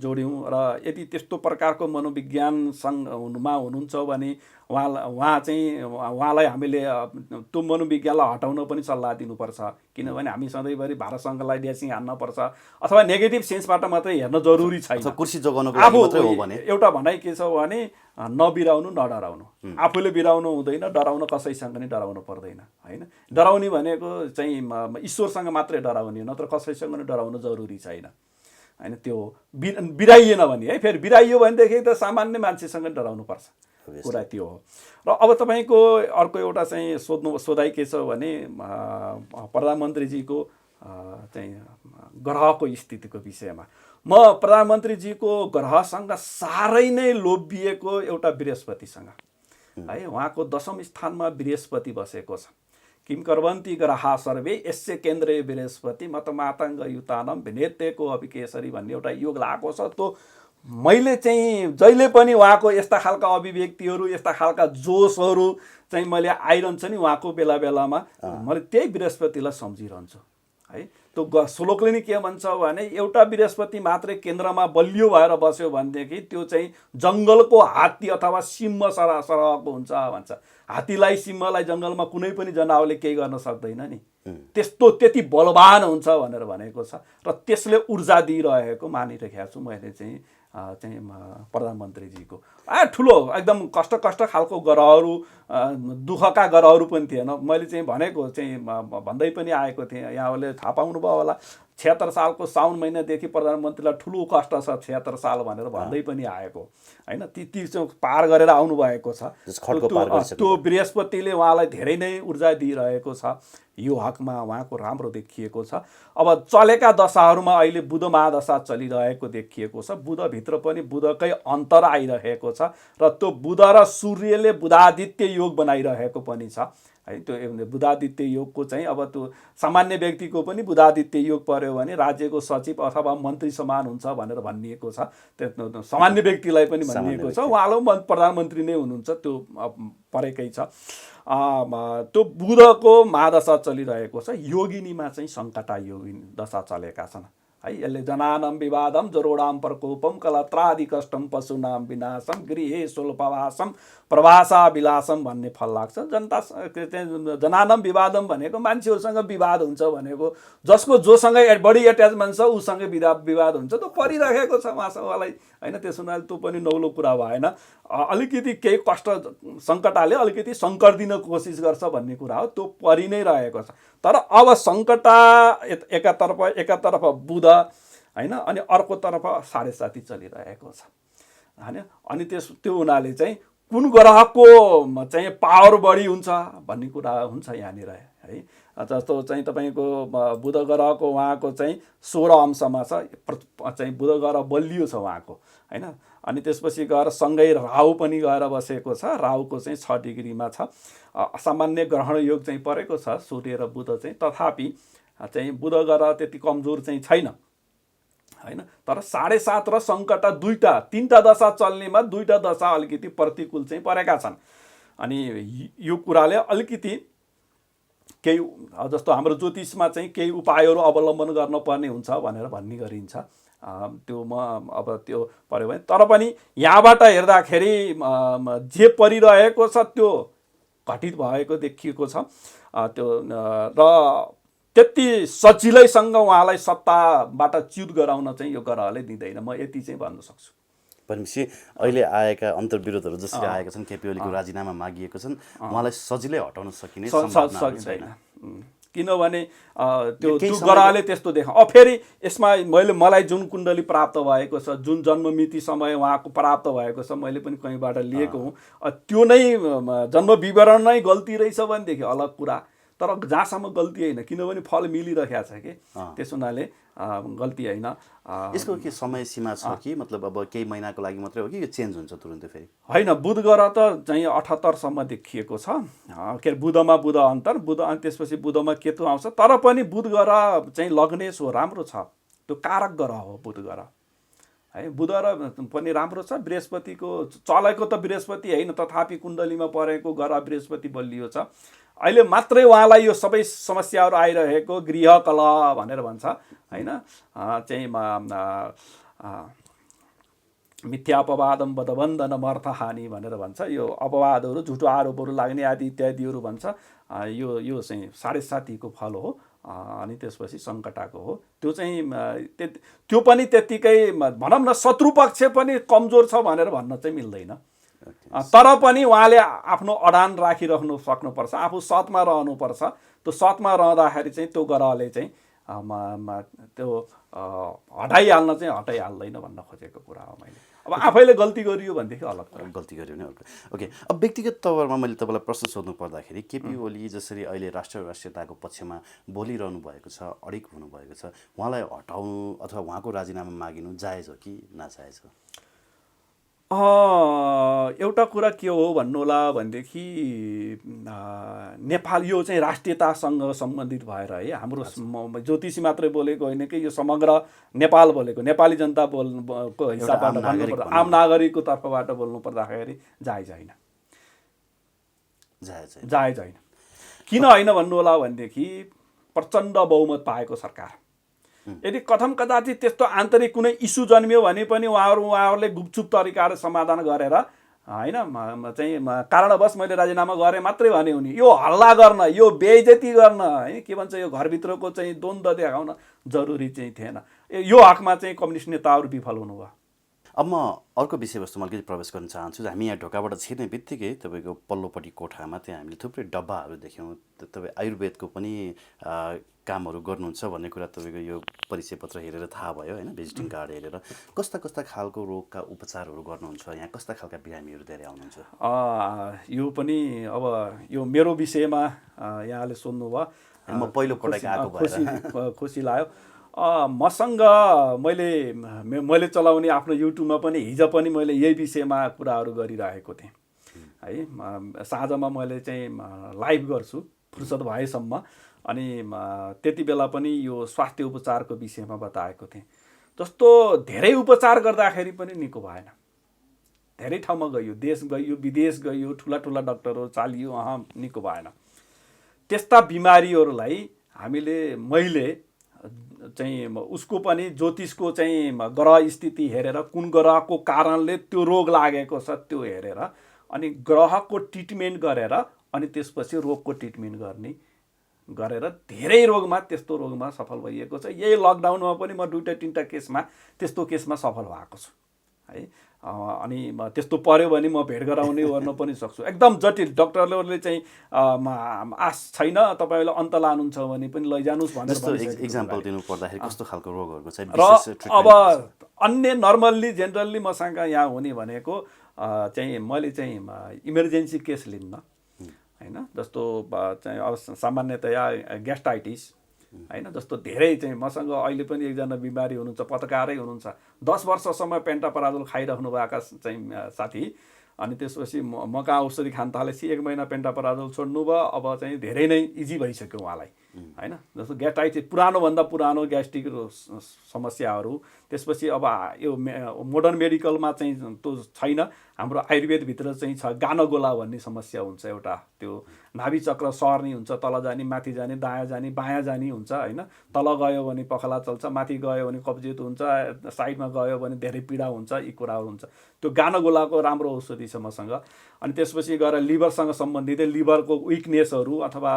जोड्यौँ र यदि त्यस्तो प्रकारको मनोविज्ञानसँग हुनुहुन्छ भने उहाँलाई हामीले त्यो मनोविज्ञानलाई हटाउन पनि सल्लाह दिनुपर्छ। किनभने हामी सधैँभरि भारतसँगलाई ड्यासिङ हान्नुपर्छ अथवा नेगेटिभ सेन्सबाट मात्रै हेर्न जरुरी छैन। कुर्सी जोगाउनको लागि मात्रै हो भने एउटा भनाइ के छ भने नबिराउनु नडराउनु, आफूले बिराउनु हुँदैन, डराउन कसैसँग नि डराउनु पर्दैन होइन। डराउने भनेको चाहिँ ईश्वरसँग मात्रै डराउने, नत्र कसैसँग नि डराउनु जरुरी छैन होइन। त्यो बिराइएन भने है, फेरि बिराइयो भनेदेखि त सामान्य मान्छेसँग डराउनु पर्छ, कुरा त्यो हो। र अब तपाईँको अर्को एउटा चाहिँ सोधाइ के छ भने प्रधानमन्त्रीजीको चाहिँ ग्रहको स्थितिको विषयमा। म प्रधानमन्त्रीजीको ग्रहसँग साह्रै नै लोभिएको एउटा बृहस्पतिसँग है। उहाँको 10औं स्थानमा बृहस्पति बसेको छ। किम कर्वन्ति ग्रहा सर्वे यस्य केन्द्रे बृहस्पति मतमातङ्ग युतानम भिनेत्यको अभिकेसरी भन्ने एउटा योग लागेको छ। त्यो मैले चाहिँ जहिले पनि उहाँको यस्ता खालका अभिव्यक्तिहरू, यस्ता खालका जोसहरू चाहिँ मैले आइरहन्छ नि उहाँको बेला बेलामा, मैले त्यही बृहस्पतिलाई सम्झिरहन्छु है। त्यो श्लोकले नि के भन्छ भने एउटा बृहस्पति मात्रै केन्द्रमा बलियो भएर बस्यो भनेदेखि त्यो चाहिँ जङ्गलको हात्ती अथवा सिंह सरहको हुन्छ भन्छ। हात्तीलाई सिंहलाई जङ्गलमा कुनै पनि जनावरले केही गर्न सक्दैन नि, त्यति बलवान हुन्छ भनेर भनेको छ। र त्यसले ऊर्जा दिइरहेको मानिरहेको छु मैले चाहिँ प्रधानमन्त्रीजीको। ठुलो एकदम कष्ट खालको ग्रहहरू, दुःखका ग्रहहरू पनि थिएन। मैले चाहिँ भनेको चाहिँ भन्दै पनि आएको थिएँ, यहाँहरूले थाहा पाउनुभयो होला, 76 सालको साउन महिनादेखि प्रधानमन्त्रीलाई ठुलो कष्ट छ 76 साल भनेर भन्दै पनि आएको होइन। ती चाहिँ पार गरेर आउनुभएको छ। त्यो बृहस्पतिले उहाँलाई धेरै नै ऊर्जा दिइरहेको छ। यो हकमा उहाँको राम्रो देखिएको छ। अब चलेका दशाहरूमा अहिले बुध महादशा चलिरहेको देखिएको छ। बुधभित्र पनि बुधकै अन्तर आइरहेको छ र त्यो बुध र सूर्यले बुधादित्य योग बनाइरहेको पनि छ है। त्यो बुधादित्य योगको चाहिँ अब त्यो सामान्य व्यक्तिको पनि बुधादित्य योग पर्यो भने राज्यको सचिव अथवा मन्त्री समान हुन्छ भनेर भनिएको छ। त्यो सामान्य व्यक्तिलाई पनि भनिएको छ, उहाँलाई प्रधानमन्त्री नै हुनुहुन्छ, त्यो परेकै छ। त्यो बुधको महादशा चलिरहेको छ। योगिनीमा चाहिँ सङ्कटा योगिनी दशा चलेका छन् है। यसले जनानां विवादं जरोडां प्रकोपं कलत्रादि कष्टं पशुनां विनाशं गृहे स्वल्पवासं प्रवासा विलासम भन्ने फल लाग्छ। जनानां विवादम भनेको मान्छेहरूसँग विवाद हुन्छ भनेको, जसको जोसँग बढी एट्याचमेन्ट छ उसँग विवाद हुन्छ। त्यो परिरहेको छ उहाँलाई होइन। त्यसो हुनाले त्यो पनि नौलो कुरा भएन। अलिकति केही कष्ट सङ्कटाले अलिकति सङ्कट दिन कोसिस गर्छ भन्ने कुरा हो, त्यो परि नै रहेको छ। तर अब सङ्कटा एकातर्फ बुध होइन, अनि अर्कोतर्फ 7.5 चलिरहेको छ होइन। अनि त्यो हुनाले चाहिँ कुन ग्रहको चाहिँ पावर बढी हुन्छ भन्ने कुरा हुन्छ यहाँनिर है। जस्तो चाहिँ तपाईँको बुध ग्रहको उहाँको चाहिँ 16 अंशमा छ, चाहिँ बुध ग्रह बलियो छ उहाँको होइन। अनि त्यसपछि गएर सँगै राहु पनि गएर बसेको छ, राहुको चाहिँ 6 डिग्रीमा छ। असामान्य ग्रहण योग चाहिँ परेको छ सूर्य र बुध चाहिँ, तथापि चाहिँ बुध ग्रह त्यति कमजोर चाहिँ छैन होइन। तर 7.5 र सङ्कटा तीनटा दशा चल्नेमा 2टा दशा अलिकति प्रतिकूल चाहिँ परेका छन्। अनि यो कुराले अलिकति केही जस्तो हाम्रो ज्योतिषमा चाहिँ केही उपायहरू अवलम्बन गर्नुपर्ने हुन्छ भनेर भन्ने गरिन्छ। त्यो म अब त्यो पऱ्यो भने, तर पनि यहाँबाट हेर्दाखेरि जे परिरहेको छ त्यो घटित भएको देखिएको छ। त्यो र त्यति सजिलैसँग उहाँलाई सत्ताबाट च्युत गराउन चाहिँ यो ग्रहले दिँदैन, म यति चाहिँ भन्न सक्छु। भनेपछि अहिले आएका अन्तर्विरोधहरू जसरी आएका छन्, केपी ओलीको राजीनामा मागिएको छन्, उहाँलाई सजिलै हटाउन सकिने सम्भावना छैन। किनभने त्यो ग्रहले त्यस्तो देखा। फेरि यसमा मलाई जुन कुण्डली प्राप्त भएको छ, जुन जन्ममिति समय उहाँको प्राप्त भएको छ, मैले पनि कहीँबाट लिएको हुँ, त्यो नै जन्म विवरण नै गल्ती रहेछ भनेदेखि अलग कुरा। तर जहाँसम्म गल्ती होइन, किनभने फल मिलिरहेको छ कि, त्यस हुनाले गल्ती होइन। यसको के समय सीमा छ कि मतलब अब केही महिनाको लागि मात्रै हो कि यो चेन्ज हुन्छ तुरुन्तै फेरि? होइन, बुध ग्रह त चाहिँ 78 सम्म देखिएको छ। के अरे बुधमा बुध अन्तर, बुध अनि त्यसपछि बुधमा केतु आउँछ। तर पनि बुध ग्रह चाहिँ लग्नेश हो, राम्रो छ, त्यो कारक ग्रह हो बुध ग्रह है। बुध ग्रह पनि राम्रो छ। बृहस्पतिको चलेको त बृहस्पति होइन, तथापि कुण्डलीमा परेको ग्रह बृहस्पति बलियो छ। अहिले मात्रै उहाँलाई यो सबै समस्याहरू आइरहेको गृह कलह भनेर भन्छ होइन। चाहिँ मिथ्यापवादम बदबन्धनम अर्थहानि भनेर भन्छ। यो अपवादहरू, झुटो आरोपहरू लाग्ने आदि इत्यादिहरू भन्छ। यो चाहिँ 7.5 फल हो। अनि त्यसपछि सङ्कटाको हो। त्यो चाहिँ त्यो पनि त्यत्तिकै भनौँ न, शत्रुपक्ष पनि कमजोर छ भनेर भन्न चाहिँ मिल्दैन। तर पनि उहाँले आफ्नो अडान राखिराख्नु सक्नुपर्छ, आफू सतमा रहनुपर्छ। त्यो सतमा रहँदाखेरि चाहिँ त्यो ग्रहले चाहिँ त्यो हटाइहाल्न चाहिँ हटाइहाल्दैन भन्न खोजेको कुरा हो मैले। अब आफैले गल्ती गरियो भनेदेखि अलग कुरा, गल्ती गरियो भने अलग। ओके, अब व्यक्तिगत तवरमा मैले तपाईँलाई प्रश्न सोध्नु पर्दाखेरि केपी ओली जसरी अहिले राष्ट्रियताको पक्षमा बोलिरहनु भएको छ, अडिक हुनुभएको छ, उहाँलाई हटाउनु अथवा उहाँको राजीनामा मागिनु जायज हो कि नाजायज हो? एउटा कुरा के हो भन्नु होला भनेदेखि नेपाल यो चाहिँ राष्ट्रियतासँग सम्बन्धित भएर है, हाम्रो ज्योतिषी मात्रै बोलेको होइन कि यो समग्र नेपाल बोलेको, नेपाली जनता बोल्नुको हिसाबबाट भन्नुपर्दा, आम नागरिकको तर्फबाट बोल्नु पर्दाखेरि जायज होइन, जायज होइन। किन होइन भन्नु होला भनेदेखि प्रचण्ड बहुमत पाएको सरकार, यदि कथम कदाचित त्यस्तो आन्तरिक कुनै इस्यु जन्मियो भने पनि उहाँहरूले गुपचुप तरिकाले समाधान गरेर होइन चाहिँ कारणवश मैले राजीनामा गरेँ मात्रै भने हुने, यो हल्ला गर्न, यो बेइज्जती गर्न है, के भन्छ यो घरभित्रको चाहिँ द्वन्द्व देखाउन जरुरी चाहिँ थिएन। यो हकमा चाहिँ कम्युनिस्ट नेताहरू विफल हुनुभयो। अब म अर्को विषयवस्तुमा अलिकति प्रवेश गर्न चाहन्छु। हामी यहाँ ढोकाबाट छिर्ने बित्तिकै तपाईँको पल्लोपट्टि कोठामा त्यहाँ हामीले थुप्रै डब्बाहरू देख्यौँ। तपाईँ आयुर्वेदको पनि कामहरू गर्नुहुन्छ भन्ने कुरा तपाईँको यो परिचय पत्र हेरेर थाहा भयो होइन, भिजिटिङ कार्ड हेरेर। कस्ता कस्ता खालको रोगका उपचारहरू गर्नुहुन्छ यहाँ? कस्ता खालका बिरामीहरू धेरै आउनुहुन्छ? यो पनि अब यो मेरो विषयमा यहाँले सोध्नुभयो। म पहिलो पटक आएको भएर खुसी लाग्यो। मसँग मैले चलाउने आफ्नो युट्युबमा पनि हिजो पनि मैले यही विषयमा कुराहरू गरिरहेको थिएँ है। साँझमा मैले चाहिँ लाइभ गर्छु फुर्सद भएसम्म, अनि त्यति बेला पनि यो स्वास्थ्य उपचारको विषयमा बताएको थिएँ। जस्तो धेरै उपचार गर्दाखेरि पनि निको भएन, धेरै ठाउँमा गयो, देश गयो, विदेश गयो, ठुला ठुला डाक्टरहरू चालियो, निको भएन। त्यस्ता बिमारीहरूलाई मैले चाहिँ उसको पनि ज्योतिषको चाहिँ ग्रह स्थिति हेरेर कुन ग्रहको कारणले त्यो रोग लागेको छ त्यो हेरेर अनि ग्रहको ट्रिटमेन्ट गरेर अनि त्यसपछि रोगको ट्रिटमेन्ट गरेर धेरै रोगमा त्यस्तो रोगमा सफल भइएको छ। यही लकडाउनमा पनि म 2-3टा केसमा त्यस्तो केसमा सफल भएको छु है। अनि त्यस्तो पर्यो भने म भेट गराउने गर्न पनि सक्छु। एकदम जटिल डाक्टरले चाहिँ आश छैन तपाईँले अन्त लानुहुन्छ भने पनि लैजानुस् भनेर जस्तो एक्जाम्पल दिनु पर्दाखेरि कस्तो खालको रोगहरूको चाहिँ र विशेष ट्रिटमेन्ट अब अन्य नर्मल्ली जेनरली मसँग यहाँ हुने भनेको चाहिँ मैले चाहिँ इमर्जेन्सी केस लिन्न हैन। जस्तो चाहिँ अब सामान्यतया ग्यास्ट्राइटिस हैन, जस्तो धेरै चाहिँ मसँग अहिले पनि एकजना बिमारी हुनुहुन्छ, पत्रकारै हुनुहुन्छ, 10 वर्षसम्म पेन्टापराजोल खाइराख्नु भएका चाहिँ साथी, अनि त्यसपछि म कहाँ औषधि खान थालेपछि 1 महिना पेन्टापराजोल छोड्नु भयो। अब चाहिँ धेरै नै इजी भइसक्यो उहाँलाई हैन। जस्तो ग्यास्ट्राइटिस पुरानोभन्दा पुरानो ग्यास्ट्रिक समस्याहरू, त्यसपछि अब यो मोडर्न मेडिकलमा चाहिँ त्यो छैन, हाम्रो आयुर्वेदभित्र चाहिँ छ गानगोला भन्ने समस्या हुन्छ एउटा। त्यो नाभि चक्र सर्नी हुन्छ, तल जाने माथि जाने दायाँ जाने बायाँ जाने हुन्छ हैन। तल गयो भने पखला चल्छ, माथि गयो भने कब्जियत हुन्छ, साइडमा गयो भने धेरै पीडा हुन्छ, यी कुराहरू हुन्छ। त्यो गानगोलाको राम्रो औषधि छ मसँग। अनि त्यसपछि गएर लिभरसँग सम्बन्धित लिभरको विकनेसहरू अथवा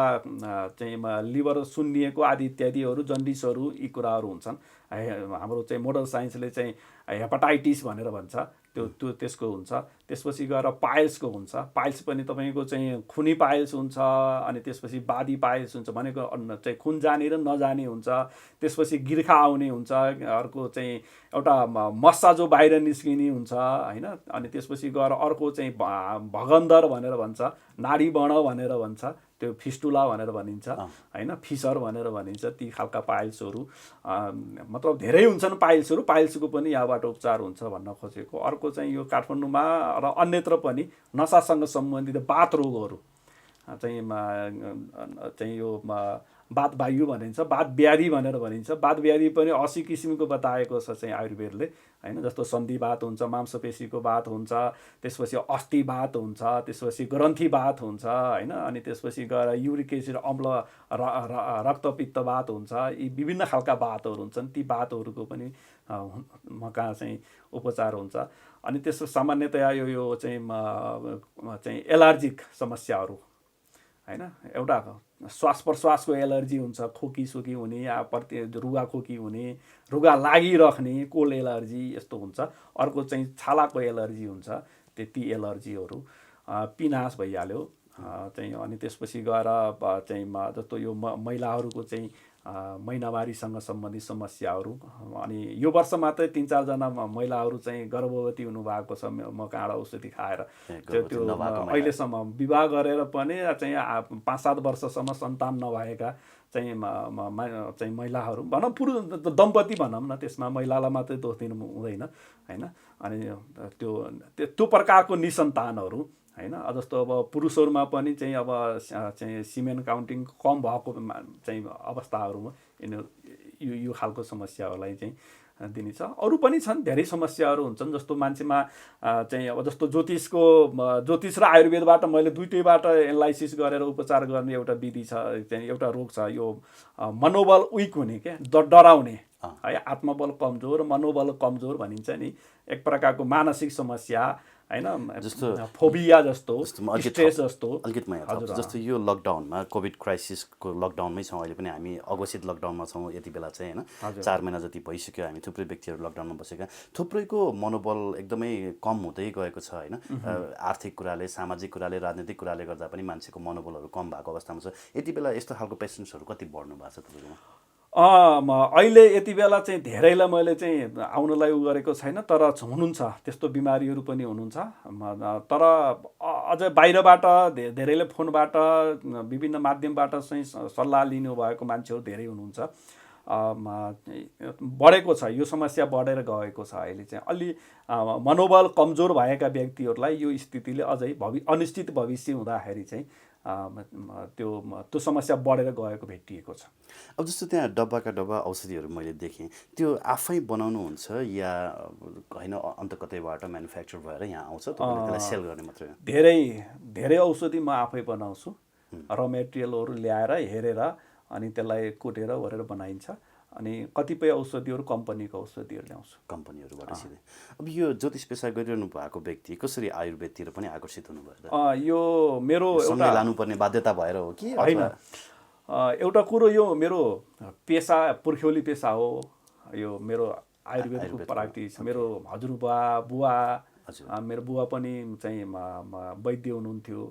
चाहिँ लिभर सुन्निएको आदि इत्यादिहरू, जन्डिसहरू, यी कुराहरू हुन्छन्। हाम्रो चाहिँ मोडल साइन्सले चाहिँ हेपाटाइटिस भनेर भन्छ, त्यो त्यसको हुन्छ। त्यसपछि गएर पाइल्सको हुन्छ। पाइल्स पनि तपाईँको चाहिँ खुनी पाइल्स हुन्छ, अनि त्यसपछि बादी पाइल्स हुन्छ, भनेको चाहिँ खुन जाने र नजाने हुन्छ। त्यसपछि गिर्खा आउने हुन्छ, अर्को चाहिँ एउटा मस्सा जो बाहिर निस्किने हुन्छ हैन। अनि त्यसपछि गएर अर्को चाहिँ भगन्दर भनेर भन्छ, नाडी बर्ण भनेर भन्छ, त्यो फिस्टुला भनेर भनिन्छ हैन, फिसर भनेर भनिन्छ। ती खालका पाइल्सहरू मतलब धेरै हुन्छन् पाइल्सहरू। पाइल्सको पनि यहाँबाट उपचार हुन्छ भन्न खोजेको। अर्को चाहिँ यो काठमाडौँमा र अन्यत्र पनि नसासँग सम्बन्धित बात रोगहरू चाहिँ यो बात वायु भनिन्छ, बात व्याधि भनेर भनिन्छ। बात व्याधि पनि 80 किसिमको बताएको छ चाहिँ आयुर्वेदले हैन। जस्तो सन्धिवात हुन्छ, मांसपेशीको बात हुन्छ, त्यसपछि अस्थिवात हुन्छ, त्यसपछि ग्रन्थिवात हुन्छ हैन। अनि त्यसपछि गएर युरिक एसिड अम्ल रक्तपित्तवात हुन्छ। यी विभिन्न खालका बातहरू हुन्छन्, ती बातहरूको पनि मका चाहिँ उपचार हुन्छ। अनि त्यसको सामान्यतया यो चाहिँ एलर्जिक समस्याहरू हैन, एउटा श्वास प्रश्वासको एलर्जी हुन्छ, खोकीसोकी हुने या रुगा खोकी हुने, रुगा लागिराख्ने, कोल्ड एलर्जी यस्तो हुन्छ। अर्को चाहिँ छालाको एलर्जी हुन्छ, त्यति एलर्जीहरू पिनास भइहाल्यो चाहिँ। अनि त्यसपछि गएर चाहिँ जस्तो यो महिलाहरूको चाहिँ महिनावारीसँग सम्बन्धित समस्याहरू। अनि यो वर्ष मात्रै 3-4 जना महिलाहरू चाहिँ गर्भवती हुनुभएको छ म काँडा औषधि खाएर। त्यो अहिलेसम्म विवाह गरेर पनि चाहिँ 5-7 वर्षसम्म सन्तान नभएका चाहिँ महिलाहरू भनौँ, पुरुष दम्पति भनौँ न, त्यसमा महिलालाई मात्रै दोष दिनु हुँदैन हैन। अनि त्यो प्रकारको निसन्तानहरू हैन। जस्तो अब पुरुषहरूमा पनि चाहिँ अब चाहिँ सिमेन काउन्टिङ कम भएको चाहिँ अवस्थाहरूमा यो खालको समस्याहरूलाई चाहिँ दिनेछ। अरू पनि छन्, धेरै समस्याहरू हुन्छन्। जस्तो मान्छेमा चाहिँ अब जस्तो ज्योतिष र आयुर्वेदबाट मैले दुईटैबाट एनालाइसिस गरेर उपचार गर्ने एउटा विधि छ, चाहिँ एउटा रोग छ यो मनोबल विक हुने के, डराउने है, आत्मबल कमजोर, मनोबल कमजोर भनिन्छ नि। एक प्रकारको मानसिक समस्या हैन, जस्तो फोबिया जस्तो, स्ट्रेस जस्तो। अलिकति म जस्तो यो लकडाउनमा कोभिड क्राइसिसको लकडाउनमै छौँ अहिले पनि हामी, अघोषित लकडाउनमा छौँ यति बेला चाहिँ हैन। 4 महिना जति भइसक्यो हामी थुप्रै व्यक्तिहरू लकडाउनमा बसेका। थुप्रैको मनोबल एकदमै कम हुँदै गएको छ हैन। आर्थिक कुराले, सामाजिक कुराले, राजनीतिक कुराले गर्दा पनि मान्छेको मनोबलहरू कम भएको अवस्थामा छ। यति बेला यस्तो खालको पेसेन्ट्सहरू कति बढ्नु भएको छ तपाईँकोमा? अहिले यति बेला चाहिँ धेरैलाई मैले चाहिँ आउनलाई उ गरेको छैन, तर हुनुहुन्छ त्यस्तो बिमारीहरू पनि हुनुहुन्छ। तर अझै बाहिरबाट धेरैले फोनबाट विभिन्न माध्यमबाट चाहिँ सल्लाह लिनुभएको मान्छेहरू धेरै हुनुहुन्छ। बढेको छ यो समस्या, बढेर गएको छ। अहिले चाहिँ अलि मनोबल कमजोर भएका व्यक्तिहरूलाई यो स्थितिले अझै अनिश्चित भविष्य हुँदाखेरि चाहिँ त्यो समस्या बढेर गएको भेटिएको छ। अब जस्तो त्यहाँ डब्बाका डब्बा औषधिहरू मैले देखेँ, त्यो आफै बनाउनुहुन्छ या होइन अन्त कतैबाट म्यानुफ्याक्चर भएर यहाँ आउँछ, तपाईँले त्यसलाई सेल गर्ने मात्रै? धेरै औषधि म आफै बनाउँछु। र मेटेरियलहरू ल्याएर हेरेर अनि त्यसलाई कुटेर ओरेर बनाइन्छ। अनि कतिपय औषधिहरू कम्पनीको औषधिहरू ल्याउँछु, कम्पनीहरूबाट सिधै। अब यो ज्योतिष पेसा गरिरहनु भएको व्यक्ति कसरी आयुर्वेदतिर पनि आकर्षित हुनुभयो त? यो मेरो सँगै लानुपर्ने बाध्यता भएर हो कि होइन? एउटा कुरो यो मेरो पेसा, पुर्ख्यौली पेसा हो। यो मेरो आयुर्वेदको प्र्याक्टिस, मेरो हजुरबा बुवा, मेरो बुवा पनि चाहिँ वैद्य हुनुहुन्थ्यो।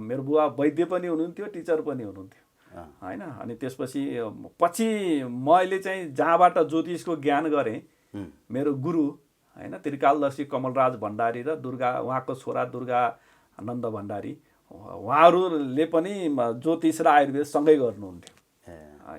मेरो बुवा वैद्य पनि हुनुहुन्थ्यो, टिचर पनि हुनुहुन्थ्यो होइन। अनि त्यसपछि मैले चाहिँ जहाँबाट ज्योतिषको ज्ञान गरेँ, मेरो गुरु होइन त्रिकालदर्शी कमलराज भण्डारी र उहाँको छोरा दुर्गानन्द भण्डारी, उहाँहरूले पनि ज्योतिष र आयुर्वेद सँगै गर्नुहुन्थ्यो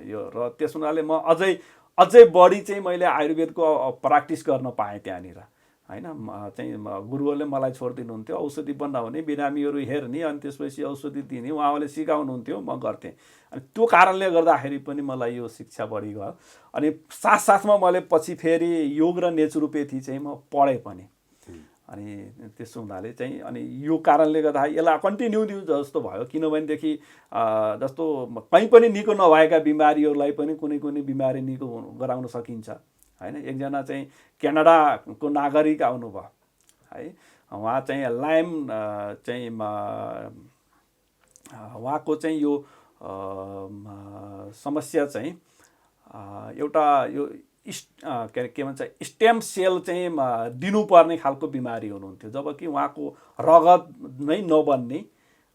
यो। र त्यस हुनाले म अझै बढी चाहिँ मैले आयुर्वेदको प्र्याक्टिस गर्न पाएँ त्यहाँनिर होइन। चाहिँ गुरुहरूले मलाई छोडिदिनुहुन्थ्यो, औषधि बनाउने, बिरामीहरू हेर्ने, अनि त्यसपछि औषधि दिने, उहाँले सिकाउनुहुन्थ्यो, म गर्थेँ। अनि त्यो कारणले गर्दाखेरि पनि मलाई यो शिक्षा बढी गयो। अनि साथसाथमा मैले पछि फेरि योग र नेचुरोपेथी चाहिँ म पढेँ पनि। अनि त्यसो हुनाले चाहिँ अनि यो कारणले गर्दाखेरि यसलाई कन्टिन्यू जस्तो भयो। किनभनेदेखि जस्तो कहीँ पनि निको नभएका बिमारीहरूलाई पनि कुनै बिमारी निको गराउन सकिन्छ होइन। एकजना चाहिँ क्यानाडाको नागरिक आउनुभयो है, उहाँ चाहिँ लाइम चाहिँ उहाँको चाहिँ यो समस्या चाहिँ एउटा यो के भन्छ स्टेम सेल चाहिँ दिनुपर्ने खालको बिमारी हुनुहुन्थ्यो, जबकि उहाँको रगत नै नबन्ने।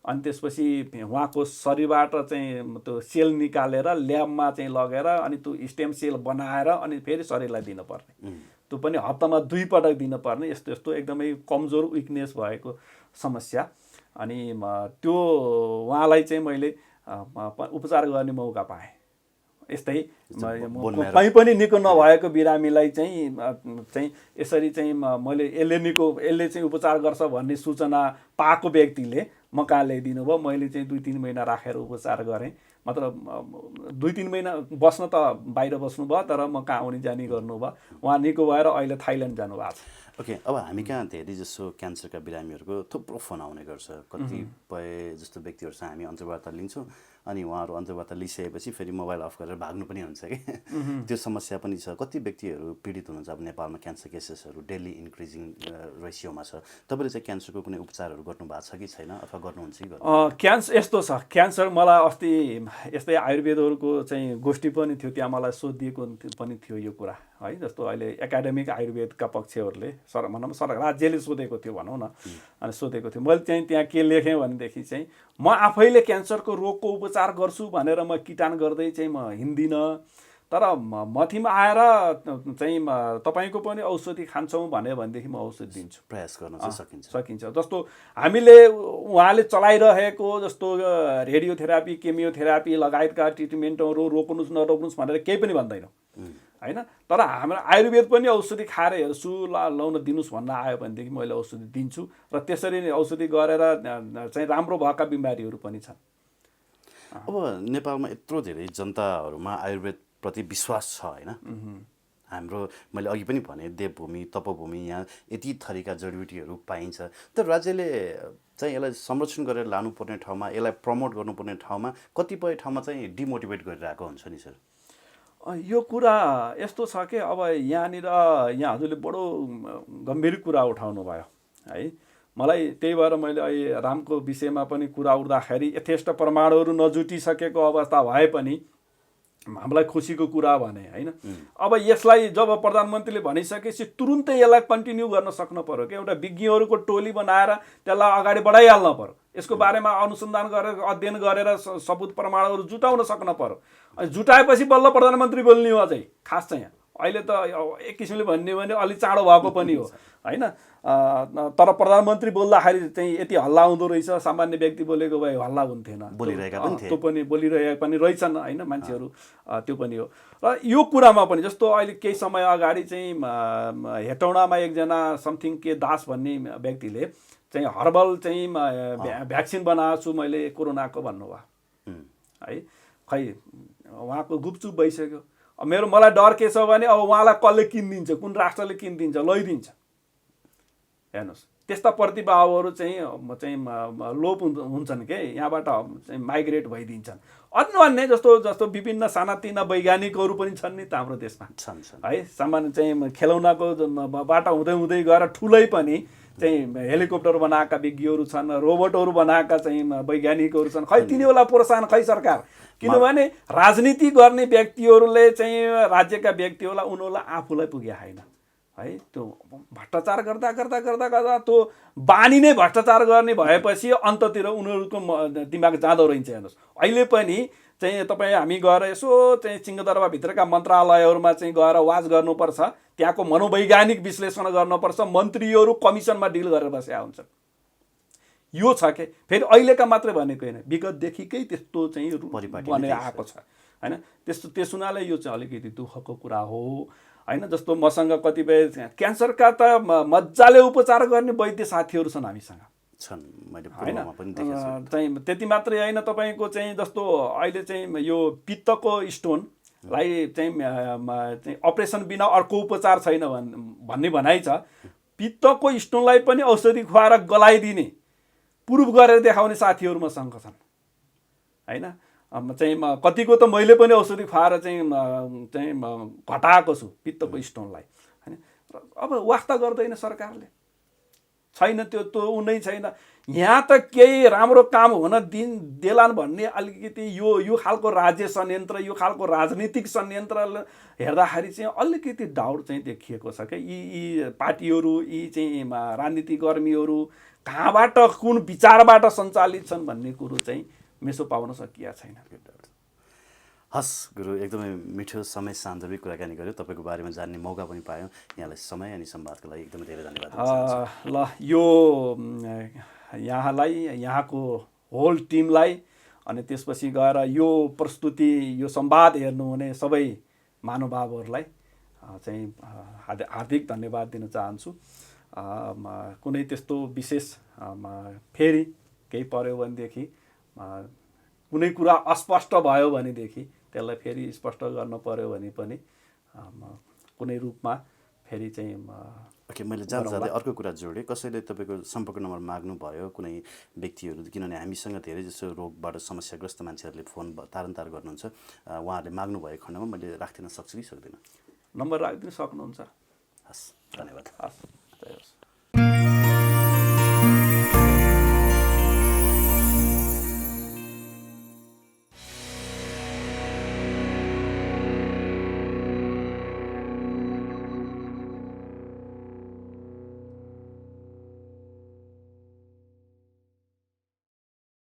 अनि त्यसपछि उहाँको शरीरबाट चाहिँ त्यो सेल निकालेर ल्याबमा चाहिँ लगेर अनि त्यो स्टेम सेल बनाएर अनि फेरि शरीरलाई दिनुपर्ने, त्यो पनि हप्तामा 2 पटक दिनुपर्ने। यस्तो एकदमै कमजोर विकनेस भएको समस्या। अनि त्यो उहाँलाई चाहिँ मैले उपचार गर्ने मौका पाएँ। यस्तै कहीँ पनि निको नभएको बिरामीलाई चाहिँ यसरी चाहिँ मैले यसले चाहिँ उपचार गर्छ भन्ने सूचना पाएको व्यक्तिले म कहाँ ल्याइदिनु भयो। मैले चाहिँ 2-3 महिना राखेर उपचार गरेँ। मतलब 2-3 महिना बस्न त बाहिर बस्नुभयो, तर म कहाँ आउने जाने गर्नुभयो। उहाँ निको भएर अहिले थाइल्यान्ड जानुभएको छ। ओके, अब हामी कहाँ धेरै जसो क्यान्सरका बिरामीहरूको थुप्रो फोन आउने गर्छ। कतिपय जस्तो व्यक्तिहरूसँग हामी अन्तर्वार्ता लिन्छौँ, अनि उहाँहरू अन्तर्वार्ता लिइसकेपछि फेरि मोबाइल अफ गरेर भाग्नु पनि हुन्छ कि त्यो समस्या पनि छ। कति व्यक्तिहरू पीडित हुनुहुन्छ। अब नेपालमा क्यान्सर केसेसहरू डेली इन्क्रिजिङ रेसियोमा छ। तपाईँले चाहिँ क्यान्सरको कुनै उपचारहरू गर्नुभएको छ कि छैन, अथवा गर्नुहुन्छ कि गर्नु? क्यान्सर यस्तो छ, क्यान्सर मलाई अस्ति यस्तै आयुर्वेदहरूको चाहिँ गोष्ठी पनि थियो, त्यहाँ मलाई सोधिएको पनि थियो यो कुरा है। जस्तो अहिले एकाडेमिक आयुर्वेदका पक्षहरूले भनौँ राज्यले सोधेको थियो भनौँ न, अनि सोधेको थियो। मैले चाहिँ त्यहाँ के लेखेँ भनेदेखि चाहिँ म आफैले क्यान्सरको रोगको उपचार गर्छु भनेर म किटान गर्दै चाहिँ म हिँड्दिनँ, तर मथीमा आएर चाहिँ तपाईँको पनि औषधि खान्छौँ भनेदेखि म औषधि दिन्छु। प्रयास गर्न चाहिँ सकिन्छ। जस्तो हामीले उहाँले चलाइरहेको जस्तो रेडियोथेरापी, केमियोथेरापी लगायतका ट्रिटमेन्टहरू रोक्नुहोस् नरोक्नुहोस् भनेर केही पनि भन्दैनौँ होइन। तर हाम्रो आयुर्वेद पनि औषधि खाएर हेर्छु, लाउन दिनुहोस् भन्न आयो भनेदेखि मैले औषधि दिन्छु। र त्यसरी नै औषधि गरेर चाहिँ राम्रो भएका बिमारीहरू पनि छन्। अब नेपालमा यत्रो धेरै जनताहरूमा आयुर्वेद प्रति विश्वास छ होइन। हाम्रो मैले अघि पनि भने देवभूमि तपभूमि, यहाँ यति थरीका जडीबुटीहरू पाइन्छ, तर राज्यले चाहिँ यसलाई संरक्षण गरेर लानुपर्ने ठाउँमा, यसलाई प्रमोट गर्नुपर्ने ठाउँमा कतिपय ठाउँमा चाहिँ डिमोटिभेट गरिरहेको हुन्छ नि सर। यो कुरा यस्तो छ कि अब यहाँ हजुरले बडो गम्भीर कुरा उठाउनु भयो है। मलाई त्यही भएर मैले अहिले रामको विषयमा पनि कुरा उठ्दाखेरि यथेष्ट प्रमाणहरू नजुटिसकेको अवस्था भए पनि हामीलाई खुसीको कुरा भने होइन। अब यसलाई जब प्रधानमन्त्रीले भनिसकेपछि तुरुन्तै यसलाई कन्टिन्यू गर्न सक्नु पर्यो कि एउटा विज्ञहरूको टोली बनाएर त्यसलाई अगाडि बढाइहाल्नु पर्यो। यसको बारेमा अनुसन्धान गरेर अध्ययन गरेर सबुत प्रमाणहरू जुटाउन सक्न पर्यो। अनि जुटाएपछि बल्ल प्रधानमन्त्री बोल्ने हो। अझै खास चाहिँ अहिले त एक किसिमले भन्ने भने अलिक चाँडो भएको पनि हो होइन। तर प्रधानमन्त्री बोल्दाखेरि चाहिँ यति हल्ला हुँदो रहेछ, सामान्य व्यक्ति बोलेको भए हल्ला हुन्थेन। बोलिरहेका पनि थिए, त्यो पनि बोलिरहेका पनि रहेछन् होइन मान्छेहरू, त्यो पनि हो। र यो कुरामा पनि जस्तो अहिले केही समय अगाडि चाहिँ हेटौँडामा एकजना समथिङ के दास भन्ने व्यक्तिले चाहिँ हर्बल चाहिँ भ्याक्सिन बनाएको छु मैले कोरोनाको भन्नुभयो है। खै उहाँको गुपचुप भइसक्यो। मलाई डर के छ भने अब उहाँलाई कसले किनिदिन्छ, कुन राष्ट्रले किनिदिन्छ, लैदिन्छ। हेर्नुहोस् त्यस्ता प्रतिभावहरू चाहिँ लोप हुन्छन् के, यहाँबाट चाहिँ माइग्रेट भइदिन्छन्। अन्य जस्तो विभिन्न सानातिना वैज्ञानिकहरू पनि छन् नि त हाम्रो देशमा है। सामान्य चाहिँ खेलौनाको बाट हुँदै हुँदै गएर ठुलै पनि चाहिँ हेलिकप्टर बनाएका विज्ञहरू छन्, रोबोटहरू बनाएका चाहिँ वैज्ञानिकहरू छन्। खै तिनीहरूलाई प्रोत्साहन खै सरकार, किनभने राजनीति गर्ने व्यक्तिहरूले चाहिँ राज्यका व्यक्तिहरूलाई उनीहरूलाई आफूलाई पुगे होइन है। त्यो भ्रष्टाचार गर्दा गर्दा गर्दा गर्दा त्यो बानी नै भ्रष्टाचार गर्ने भएपछि अन्ततिर उनीहरूको दिमाग जाँदो रहन्छ। हेर्नुहोस् अहिले पनि चाहिँ तपाईँ हामी गएर यसो चाहिँ सिंहदरबारभित्रका मन्त्रालयहरूमा चाहिँ गएर वाच गर्नुपर्छ, त्यहाँको मनोवैज्ञानिक विश्लेषण गर्नुपर्छ। मन्त्रीहरू कमिसनमा डिल गरेर बसेका हुन्छन्। यो छ के फेरि अहिलेका मात्रै भनेको होइन, विगतदेखिकै त्यस्तो चाहिँ बनेर आएको छ होइन। त्यस हुनाले यो चाहिँ अलिकति दुःखको कुरा हो होइन। जस्तो मसँग कतिपय क्यान्सरका त मजाले उपचार गर्ने वैद्य साथीहरू छन् हामीसँग होइन। चाहिँ त्यति मात्रै होइन, तपाईँको चाहिँ जस्तो अहिले चाहिँ यो पित्तको स्टोनलाई चाहिँ अपरेसन बिना अर्को उपचार छैन भन्ने भनाइ छ। पित्तको स्टोनलाई पनि औषधि खुवाएर गलाइदिने प्रुफ गरेर देखाउने साथीहरू मसँग छन् होइन। चाहिँ कतिको त मैले पनि औषधि खुवाएर चाहिँ घटाएको छु पित्तको स्टोनलाई होइन। अब वास्ता गर्दैन सरकारले, छैन त्यो उनै छैन। यहाँ त केही राम्रो काम हुन देलान् भन्ने अलिकति यो खालको राज्य संयन्त्र, यो खालको राजनीतिक संयन्त्र हेर्दाखेरि चाहिँ अलिकति डाउट चाहिँ देखिएको छ क्या। यी पार्टीहरू, यी चाहिँ राजनीतिक कर्मीहरू कहाँबाट कुन विचारबाट सञ्चालित छन् भन्ने कुरो चाहिँ मेसो पाउन सकिया छैन। हस् गुरु, एकदमै मिठो समय सान्दर्भिक कुराकानी गर्यो, तपाईँको बारेमा जान्ने मौका पनि पायौँ। यहाँलाई समय अनि संवादको लागि एकदमै धेरै धन्यवाद। ल यो यहाँलाई, यहाँको होल टिमलाई अनि त्यसपछि गएर यो प्रस्तुति, यो संवाद हेर्नुहुने सबै महानुभावहरूलाई चाहिँ हार्दिक धन्यवाद दिन चाहन्छु। कुनै त्यस्तो विशेष फेरि केही पर्यो भनेदेखि, कुनै कुरा अस्पष्ट भयो भनेदेखि त्यसलाई फेरि स्पष्ट गर्न पर्यो भने पनि कुनै रूपमा फेरि चाहिँ ओके। मैले जाँदा अर्को कुरा जोडेँ, कसैले तपाईँको सम्पर्क नम्बर माग्नुभयो कुनै व्यक्तिहरू, किनभने हामीसँग धेरै जसो रोगबाट समस्याग्रस्त मान्छेहरूले फोन तारन्तार गर्नुहुन्छ, उहाँहरूले माग्नुभएको खण्डमा मैले राखिदिन सक्छु कि सक्दिनँ? नम्बर राखिदिन सक्नुहुन्छ। हस्, धन्यवाद। हस्।